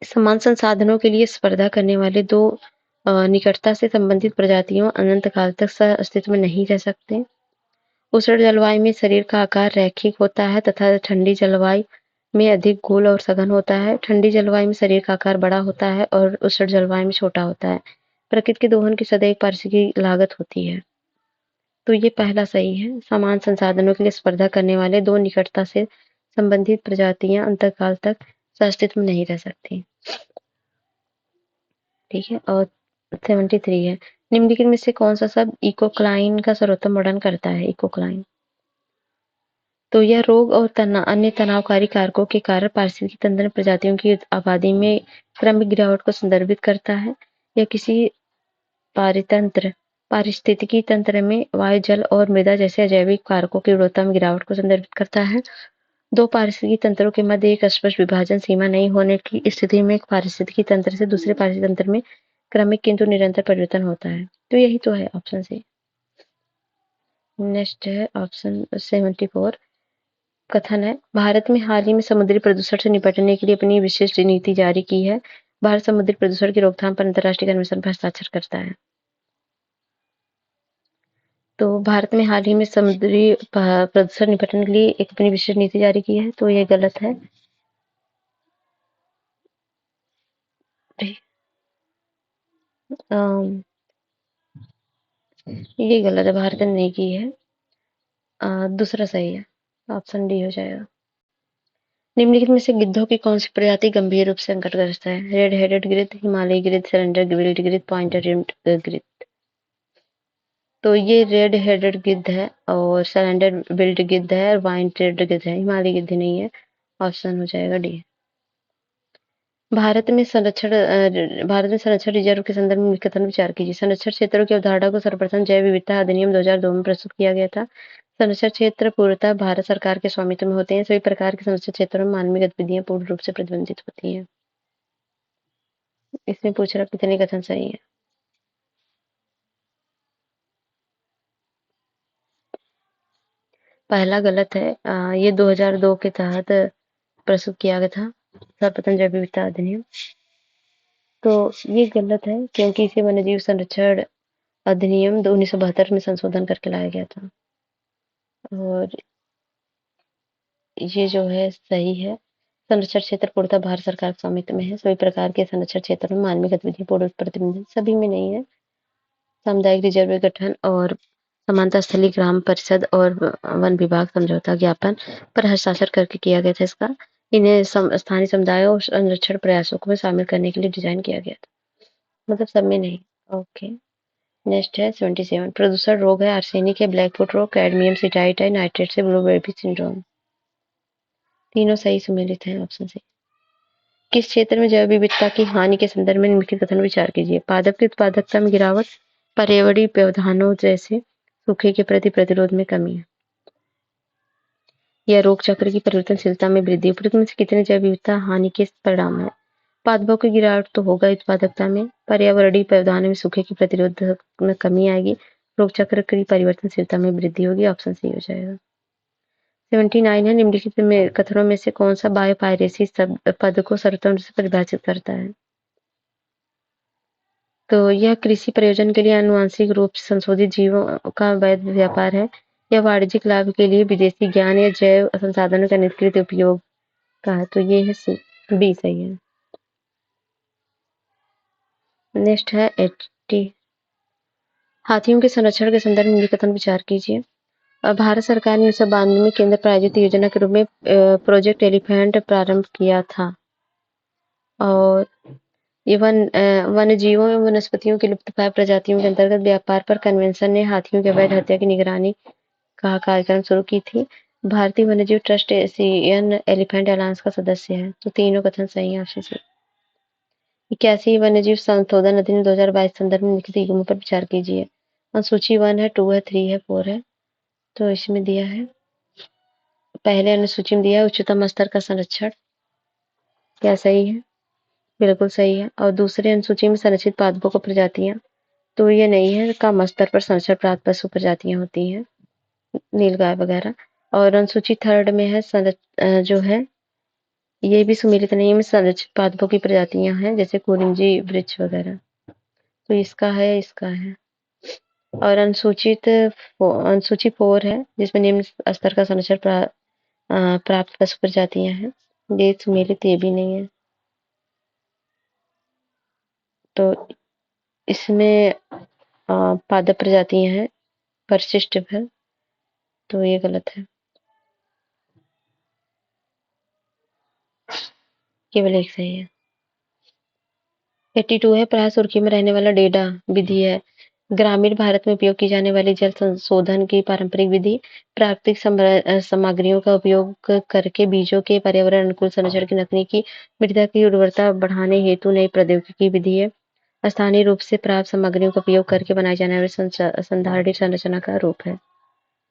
[SPEAKER 1] समान संसाधनों के लिए स्पर्धा करने वाले दो निकटता से संबंधित प्रजातियों अनंत काल तक सह अस्तित्व में नहीं रह सकते। उष्ण जलवायु में शरीर का आकार रैखिक होता है तथा ठंडी जलवायु में अधिक गोल और सघन होता है। ठंडी जलवायु में शरीर का आकार बड़ा होता है और उष्ण जलवायु में छोटा होता है। प्रकृति के दोहन की सदैव पारिस्थितिकी लागत होती है। तो ये पहला सही है। समान संसाधनों के लिए स्पर्धा करने वाले दो निकटता से संबंधित प्रजातियां अंतकाल तक अस्तित्व में नहीं रह सकती। ठीक है। और 73 है, निम्नलिखित में से कौन सा शब्द इकोक्लाइन का सर्वोत्तम वर्णन करता है? इकोक्लाइन। तो यह रोग और अन्य तनावकारी कारकों के कारण पारिस्थितिकी तंत्र में प्रजातियों की आबादी में क्रमिक गिरावट को संदर्भित करता है। यह किसी पारिस्थितिकी तंत्र में वायु, जल और मृदा जैसे अजैविक कारकों की गुणवत्ता में गिरावट को संदर्भित करता है। दो पारिस्थितिकी तंत्रों के मध्य एक स्पष्ट विभाजन सीमा नहीं होने की स्थिति में एक पारिस्थितिकी तंत्र से दूसरे पारिस्थितिकी तंत्र में क्रमिक किंतु निरंतर परिवर्तन होता है। तो यही तो है ऑप्शन सी। नेक्स्ट है ऑप्शन 74। कथन है, भारत में हाल ही में समुद्री प्रदूषण से निपटने के लिए अपनी विशिष्ट नीति जारी की है। भारत समुद्री प्रदूषण की रोकथाम पर अंतर्राष्ट्रीय कन्वेंशन पर हस्ताक्षर करता है। तो भारत में हाल ही में समुद्री प्रदूषण निपटने के लिए एक अपनी विशिष्ट नीति जारी की है, तो ये गलत है। ये गलत है, भारत ने नहीं की है। दूसरा सही है, ऑप्शन डी हो जाएगा। निम्नलिखित में से गिद्धों की कौन सी प्रजाति गंभीर रूप से संकटग्रस्त है? रेड हेडेड गिद्ध, हिमालयी गिद्ध, सरेंडर गिल्ड गिद्ध, पॉइंटेड गिद्ध। तो ये रेड हेडेड गिद्ध है और सरेंडर बिल्ड गिद्ध है और वाइन टेल्ड गिद्ध है, हिमालय गिद्ध नहीं है। ऑप्शन हो जाएगा डी। भारत में संरक्षण रिजर्व के संदर्भ में मुख्य कथन विचार कीजिए। संरक्षण क्षेत्रों की अवधारणा को सर्वप्रथम जैव विविधता अधिनियम 2002 में प्रस्तुत किया गया था। संरक्षण क्षेत्र पूर्णतः भारत सरकार के स्वामित्व में होते हैं। सभी प्रकार के संरक्षण क्षेत्रों में मानवीय गतिविधियां पूर्ण रूप से प्रतिबंधित होती हैं। इसमें पूछ रहा कितने कथन सही है। पहला गलत है। ये 2002 के तहत प्रस्तुत किया गया था, सर्वप्रथम जैव विविधता अधिनियम। तो ये गलत है क्योंकि इसे वन्यजीव संरक्षण अधिनियम 1972 में संशोधन करके लाया गया था। और ये जो है सही है। संरक्षण क्षेत्र पूर्णतः भारत सरकार के स्वामित्व में है। सभी प्रकार के संरक्षण क्षेत्रों में मानवीय गतिविधियां पूर्ण प्रतिबंधित, सभी में नहीं है। सामुदायिक रिजर्व के गठन और समानता स्थलीय ग्राम परिषद और वन विभाग समझौता ज्ञापन पर हस्ताक्षर करके किया गया था इसका। इन्हें स्थानीय समुदायों और संरक्षण प्रयासों को में शामिल करने के लिए डिजाइन किया गया था, मतलब सब में नहीं। ओके, नेक्स्ट है 77। प्रदूषण रोग है आर्सेनिक है, ब्लैकफुट रोग, कैडमियम सिटाइट है, नाइट्रेट से ब्लूबेरी सिंड्रोम। तीनों सही सुमेलित हैं, ऑप्शन सी। किस क्षेत्र में जैव विविधता की हानि के संदर्भ में निम्नलिखित कथन विचार कीजिए। पादप की उत्पादकता में गिरावट, पर्यावरणीय व्यवधानों जैसे सूखे के प्रति प्रतिरोध में कमी, या रोग चक्र की परिवर्तनशीलता में वृद्धि। उपरोक्त में से कितने जैव विविधता हानि के परिणाम है। पादपों की गिरावट तो होगा उत्पादकता में, पर्यावरणीय व्यवधानों में सूखे की प्रतिरोध में कमी आएगी, रोग चक्र की परिवर्तनशीलता में वृद्धि होगी। ऑप्शन सी हो जाएगा। 79 है। निम्नलिखित में कथनों में से कौन सा बायोपायरेसी पद को सर्वोत्तम रूप से परिभाषित करता है। तो यह कृषि प्रयोजन के लिए आनुवंशिक रूप से संशोधित जीवों का वैध व्यापार है, या वाणिज्यिक लाभ के लिए विदेशी ज्ञान या जैव संसाधनों का अनधिकृत उपयोग का है। तो ये है सी, बी सही है। नेक्स्ट है 80। हाथियों के संरक्षण के संदर्भ में कथन विचार कीजिए। भारत सरकार ने 1992 में केंद्र प्रायोजित योजना के रूप में प्रोजेक्ट एलिफेंट प्रारंभ किया था, और ये वन्य जीवों एवं वनस्पतियों की लुप्तप्राय प्रजातियों के अंतर्गत व्यापार पर कन्वेंशन ने हाथियों की अवैध हत्या की निगरानी का कार्यक्रम शुरू की थी। भारतीय वन्यजीव ट्रस्ट एशियन एलिफेंट अलायंस का सदस्य है। तो तीनों कथन सही है, ऑप्शन सी। 81 वन्यजीव संशोधन अधिनियम 2022 संदर्भ में लिखित युग्मों पर विचार कीजिए। अनुसूची 1 है, 2 है, 3 है, 4 है। तो इसमें दिया है, पहले अनुसूची में दिया है उच्चतम स्तर का संरक्षण, क्या सही है? बिल्कुल सही है। और दूसरे अनुसूची में संरक्षित पादपों को प्रजातियां, तो ये नहीं है, कम स्तर पर संरक्षण प्राप्त पशु प्रजातियां होती हैं, नीलगाय वगैरह। और अनुसूची 3 में है जो है ये भी सुमेलित नहीं है, संरक्षित पादपों की प्रजातियां हैं जैसे कुरिंजी वृक्ष वगैरह। तो इसका है, इसका है। और अनुसूची 4 है जिसमें निम्न स्तर का संरक्षण प्राप्त पशु प्रजातियां हैं, ये सुमेलित ये भी नहीं है। तो इसमें पादप प्रजातियां हैं, परिशिष्ट है, तो ये गलत है, केवल एक सही है। 82 है। प्राय सुर्खी में रहने वाला डेडा विधि है ग्रामीण भारत में उपयोग की जाने वाली जल संशोधन की पारंपरिक विधि, प्राकृतिक सामग्रियों का उपयोग करके बीजों के पर्यावरण अनुकूल संरक्षण की तकनीकी, मृदा की उर्वरता बढ़ाने हेतु नई प्रौद्योगिकी विधि है, स्थानीय रूप से प्राप्त सामग्रियों का उपयोग करके बनाई जाने वाली संधारणीय संरचना का रूप है।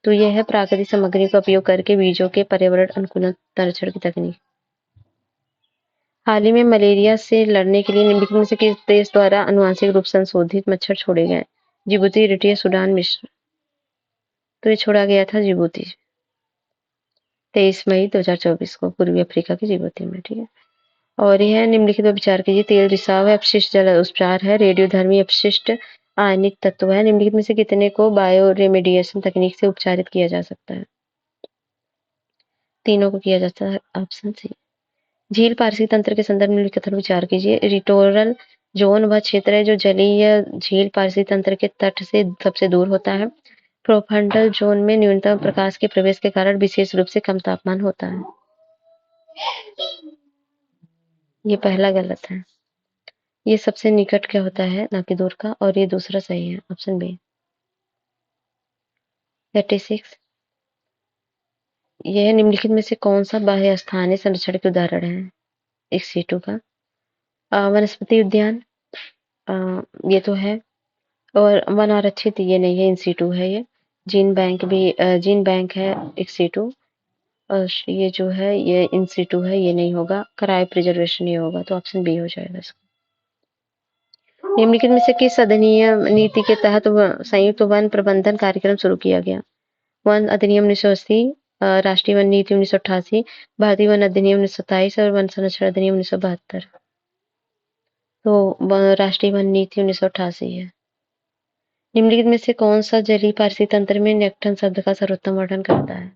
[SPEAKER 1] तो यह है प्राकृतिक सामग्रियों का उपयोग करके बीजों के पर्यावरण अनुकूल संरक्षण की तकनीक। हाल ही में मलेरिया से लड़ने के लिए निम्नलिखित में से किस देश द्वारा आनुवंशिक रूप से संशोधित मच्छर छोड़े गए। जिबूती, इरिट्रिया, सूडान, मिस्र। तो ये छोड़ा गया था जिबूती, 23 मई 2024 को पूर्वी अफ्रीका की जिबूती में। ठीक है। और यह निम्नलिखित पर विचार कीजिए। तेल रिसाव है, अपशिष्ट जल उपचार है, रेडियोधर्मी अपशिष्ट आयनिक तत्व है। निम्नलिखित में से कितने को बायो रेमेडिएशन तकनीक से उपचारित किया जा सकता है। तीनों को किया जाता है, ऑप्शन सी। झील पारिस्थितिक तंत्र के संदर्भ में कथन विचार कीजिए। लिटोरल जोन वह क्षेत्र है जो जलीय झील पारिस्थितिक तंत्र के तट से सबसे दूर होता है। प्रोफंडल जोन में न्यूनतम प्रकाश के प्रवेश के कारण विशेष रूप से कम तापमान होता है। ये पहला गलत है, ये सबसे निकट का होता है ना कि दूर का, और ये दूसरा सही है, ऑप्शन बी। 36। यह निम्नलिखित में से कौन-सा बाह्य स्थानीय संरक्षण के उदाहरण है? इन सीटू का वनस्पति उद्यान, अ, ये तो है। और वन आरक्षित ये नहीं है, इन सीटू है ये। जीन बैंक है इन सीटू। और ये जो है ये इन सीटू है, ये नहीं होगा। क्रायो प्रिजर्वेशन ये होगा, तो ऑप्शन बी हो जाएगा इसका। निम्नलिखित में से किस अधिनियम नीति के तहत संयुक्त वन प्रबंधन कार्यक्रम शुरू किया गया? वन अधिनियम 1980, राष्ट्रीय वन नीति 1988, भारतीय वन अधिनियम 1927 और वन संरक्षण अधिनियम 1972। तो राष्ट्रीय वन नीति 1988 है। निम्नलिखित में से कौन सा जलीय पारिस्थितिक तंत्र में नेक्टन शब्द का सर्वोत्तम वर्णन करता है?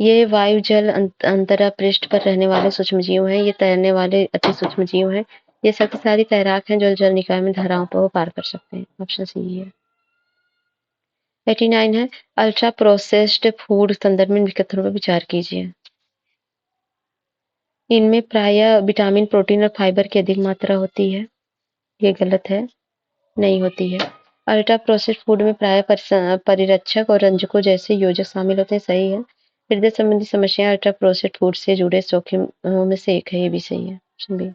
[SPEAKER 1] ये वायु जल अंतरा पृष्ठ पर रहने वाले सूक्ष्मजीव हैं। ये तैरने वाले अति सूक्ष्म जीव हैं। ये शक्तिशाली तैराक हैं जो जल निकाय में धाराओं को पार कर सकते हैं। ऑप्शन सी है। 89 है, अल्ट्रा प्रोसेस्ड फूड संदर्भ में विकल्पों पर विचार कीजिए। इनमें प्रायः विटामिन, प्रोटीन और फाइबर की अधिक मात्रा होती है। ये गलत है, नहीं होती है। अल्ट्रा प्रोसेस्ड फूड में प्रायः परिरक्षक और रंजकों जैसे योजक शामिल होते हैं। सही है। हृदय संबंधी समस्याएं अल्ट्रा प्रोसेस्ड फूड से जुड़े जोखिम में से एक है। ये भी सही है। Option B.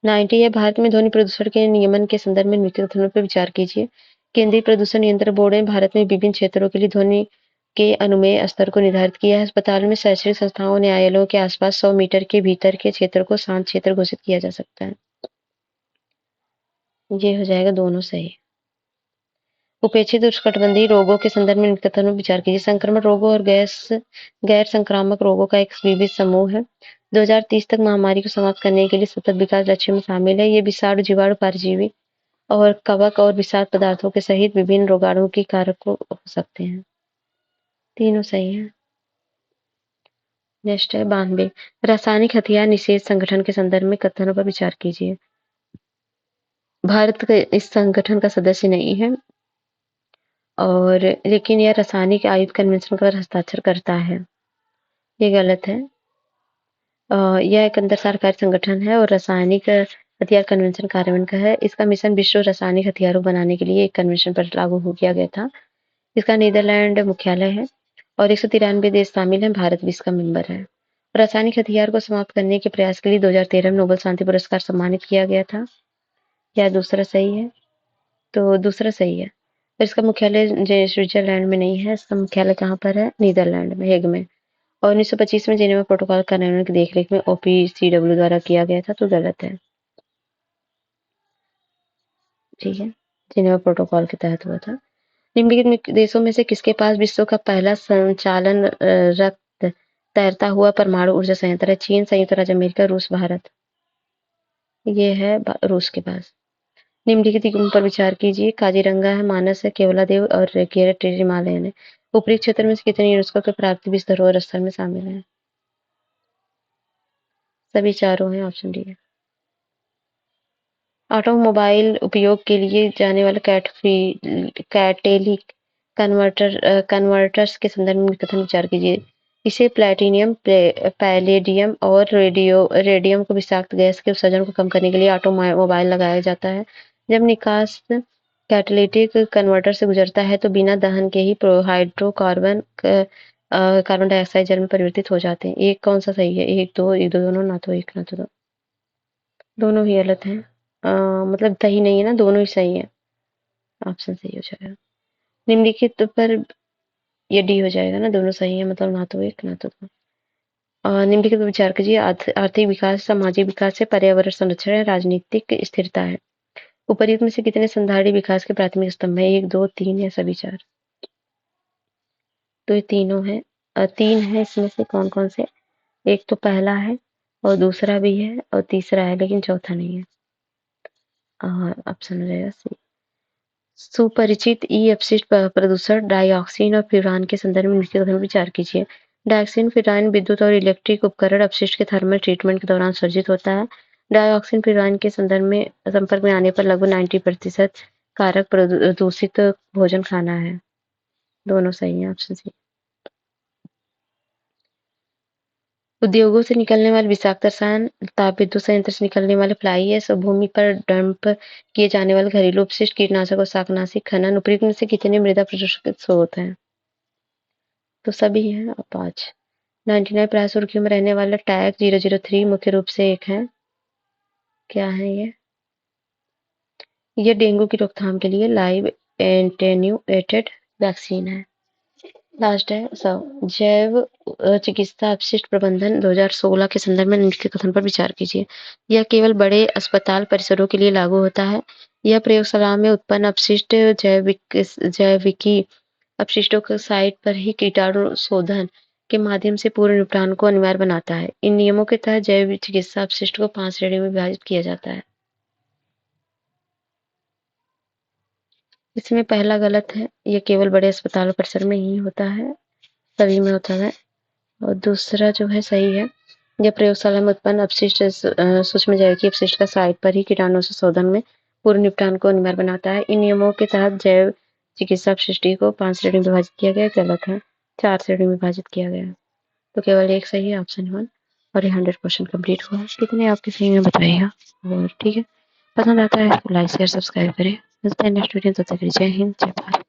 [SPEAKER 1] 90 है, भारत में ध्वनि प्रदूषण के नियमन के संदर्भ में निम्नलिखित कथनों पर विचार कीजिए। केंद्रीय प्रदूषण नियंत्रण बोर्ड ने भारत में विभिन्न क्षेत्रों के लिए ध्वनि के अनुमेय स्तर को निर्धारित किया है। अस्पतालों में, शैक्षणिक संस्थाओं, न्यायालयों के आसपास 100 मीटर के भीतर के क्षेत्र को शांत क्षेत्र घोषित किया जा सकता है। ये हो जाएगा, दोनों सही। उपेक्षित उष्णकटिबंधीय रोगों के संदर्भ में निम्नलिखित कथनों पर विचार कीजिए। संक्रमण रोगों और गैर संक्रामक रोगों का एक विविध समूह है। 2030 तक महामारी को समाप्त करने के लिए सतत विकास लक्ष्यों में शामिल है। ये विषाणु, जीवाणु, परजीवी और कवक और विषाक्त पदार्थों के सहित विभिन्न रोगाणुओं के कारक हो सकते हैं। तीनों सही हैं। नेक्स्ट है 92, रासायनिक हथियार निषेध संगठन के संदर्भ में कथनों पर विचार कीजिए। भारत इस संगठन का सदस्य नहीं है, और लेकिन यह रासायनिक आयुध कन्वेंशन पर हस्ताक्षर करता है। ये गलत है। यह एक अंतर सरकारी संगठन है और रासायनिक हथियार कन्वेंशन कार्यान्वयन का है। इसका मिशन विश्व रासायनिक हथियारों बनाने के लिए एक कन्वेंशन पर लागू हो किया गया था। इसका नीदरलैंड मुख्यालय है और 193 देश शामिल हैं। भारत भी इसका मेंबर है। रासायनिक हथियार को समाप्त करने के प्रयास के लिए 2013 में नोबेल शांति पुरस्कार सम्मानित किया गया था। क्या दूसरा सही है? तो दूसरा सही है। और इसका मुख्यालय स्विट्जरलैंड में नहीं है। इसका मुख्यालय कहाँ पर है? नीदरलैंड में, हेग में। और 1925 में जेनेवा प्रोटोकॉल कार्यान्वयन की देखरेख में ओपीसीडब्ल्यू द्वारा किया गया था। तो गलत है। ठीक है, जेनेवा प्रोटोकॉल के तहत हुआ था। निम्नलिखित देशों में से किसके पास विश्व का पहला संचालन रक्त तैरता हुआ परमाणु ऊर्जा संयंत्र है? चीन, संयुक्त राज्य अमेरिका, रूस, भारत। ये है रूस के पास। निम्नलिखित युग्म पर विचार कीजिए। काजीरंगा है, मानस है, केवलादेव और ग्रेट हिमालयन है। ऊपरी क्षेत्र में से कितने यूनेस्को के प्राकृतिक विश्व धरोहर स्थल में शामिल है? सभी चारों हैं। ऑप्शन डी है। ऑटोमोबाइल उपयोग के लिए जाने वाले कैटेलिक कन्वर्टर्स के संदर्भ में कथन विचार कीजिए। इसे प्लैटिनम, पैलेडियम और रेडियम को विषाक्त गैस के उत्सर्जन को कम करने के लिए ऑटोमोबाइल लगाया जाता है। जब निकास कैटेलिटिक कन्वर्टर से गुजरता है तो बिना दहन के ही हाइड्रोकार्बन कार्बन डाइऑक्साइड जल में परिवर्तित हो जाते हैं। एक कौन सा सही है? एक दो, एक दो दोनों, ना तो एक ना तो दो। दोनों ही गलत हैं। मतलब सही नहीं है ना, दोनों ही सही है। ऑप्शन सही हो जाएगा। निम्नलिखित पर ये डी हो जाएगा ना, दोनों सही है, मतलब ना तो एक ना तो दो। निम्नलिखित पर विचार कीजिए। आर्थिक विकास, सामाजिक विकास से पर्यावरण संरक्षण है, राजनीतिक स्थिरता है। उपर्युक्त में से कितने संधारणीय विकास के प्राथमिक स्तंभ है? एक, दो, तीन या सभी चार? तो ये तीनों है। तीन है, इसमें से कौन कौन से? एक तो पहला है और दूसरा भी है और तीसरा है, लेकिन चौथा नहीं है। ऑप्शन हो जाएगा सी। सुपरिचित ई अपशिष्ट प्रदूषण डाइऑक्सिन और फ्यूरान के संदर्भ में निम्नलिखित कथनों पर विचार कीजिए। डाइऑक्सिन फ्यूरान विद्युत और इलेक्ट्रिक उपकरण अपशिष्ट के थर्मल ट्रीटमेंट के दौरान सर्जित होता है। डाइऑक्सिन फ्यूरान के संदर्भ में संपर्क में आने पर लगभग 90% कारक दूषित भोजन खाना है। दोनों सही है। Option C. उद्योगों से निकलने वाले विषाक्त रसायन, ताप विद्युत संयंत्र से निकलने वाले फ्लाई ऐश और भूमि पर डंप किए जाने वाले घरेलू अपशिष्ट, कीटनाशक और शाकनाशी खनन उपयुक्त में से कितने मृदा प्रदूषक स्रोत हैं? तो सभी हैं। और 5 99 प्राय सुर्खियों में रहने वाला टैग 003 मुख्य रूप से एक है। क्या है ये? ये डेंगू की रोकथाम के लिए लाइव एटेन्यूएटेड वैक्सीन है। लास्ट है जैव चिकित्सा अपशिष्ट प्रबंधन 2016 के संदर्भ में निम्न के कथन पर विचार कीजिए। यह केवल बड़े अस्पताल परिसरों के लिए लागू होता है। यह प्रयोगशाला में उत्पन्न अपशिष्ट जैविकी अपशिष्टों को साइट पर ही कीटाणु शोधन के माध्यम से पूर्ण निपटान को अनिवार्य बनाता है। इन नियमों के तहत जैव चिकित्सा अपशिष्ट को 5 श्रेणियों में विभाजित किया जाता है। इसमें पहला गलत है, यह केवल बड़े अस्पताल परिसर में ही होता है, सभी में होता है। और दूसरा जो है सही है, यह प्रयोगशाला में उत्पन्न अपशिष्ट सूक्ष्म जैविक अपशिष्ट का साइट पर ही कीटाणु से शोधन में पूर्ण निपटान को अनिवार्य बनाता है। इन नियमों के तहत जैव चिकित्सा अपशिष्ट को 5 श्रेणी में विभाजित किया गया, गलत है, 4 श्रेणी में विभाजित किया गया है। तो केवल एक सही है, ऑप्शन 1। और ये 100 क्वेश्चन कंप्लीट हुआ। कितने आपके सही में बताइएगा। और ठीक है, पसंद आता है तो लाइक शेयर सब्सक्राइब करें। मिलते हैं नेक्स्ट वीडियो, तब तक के लिए जय हिंद, जय भारत।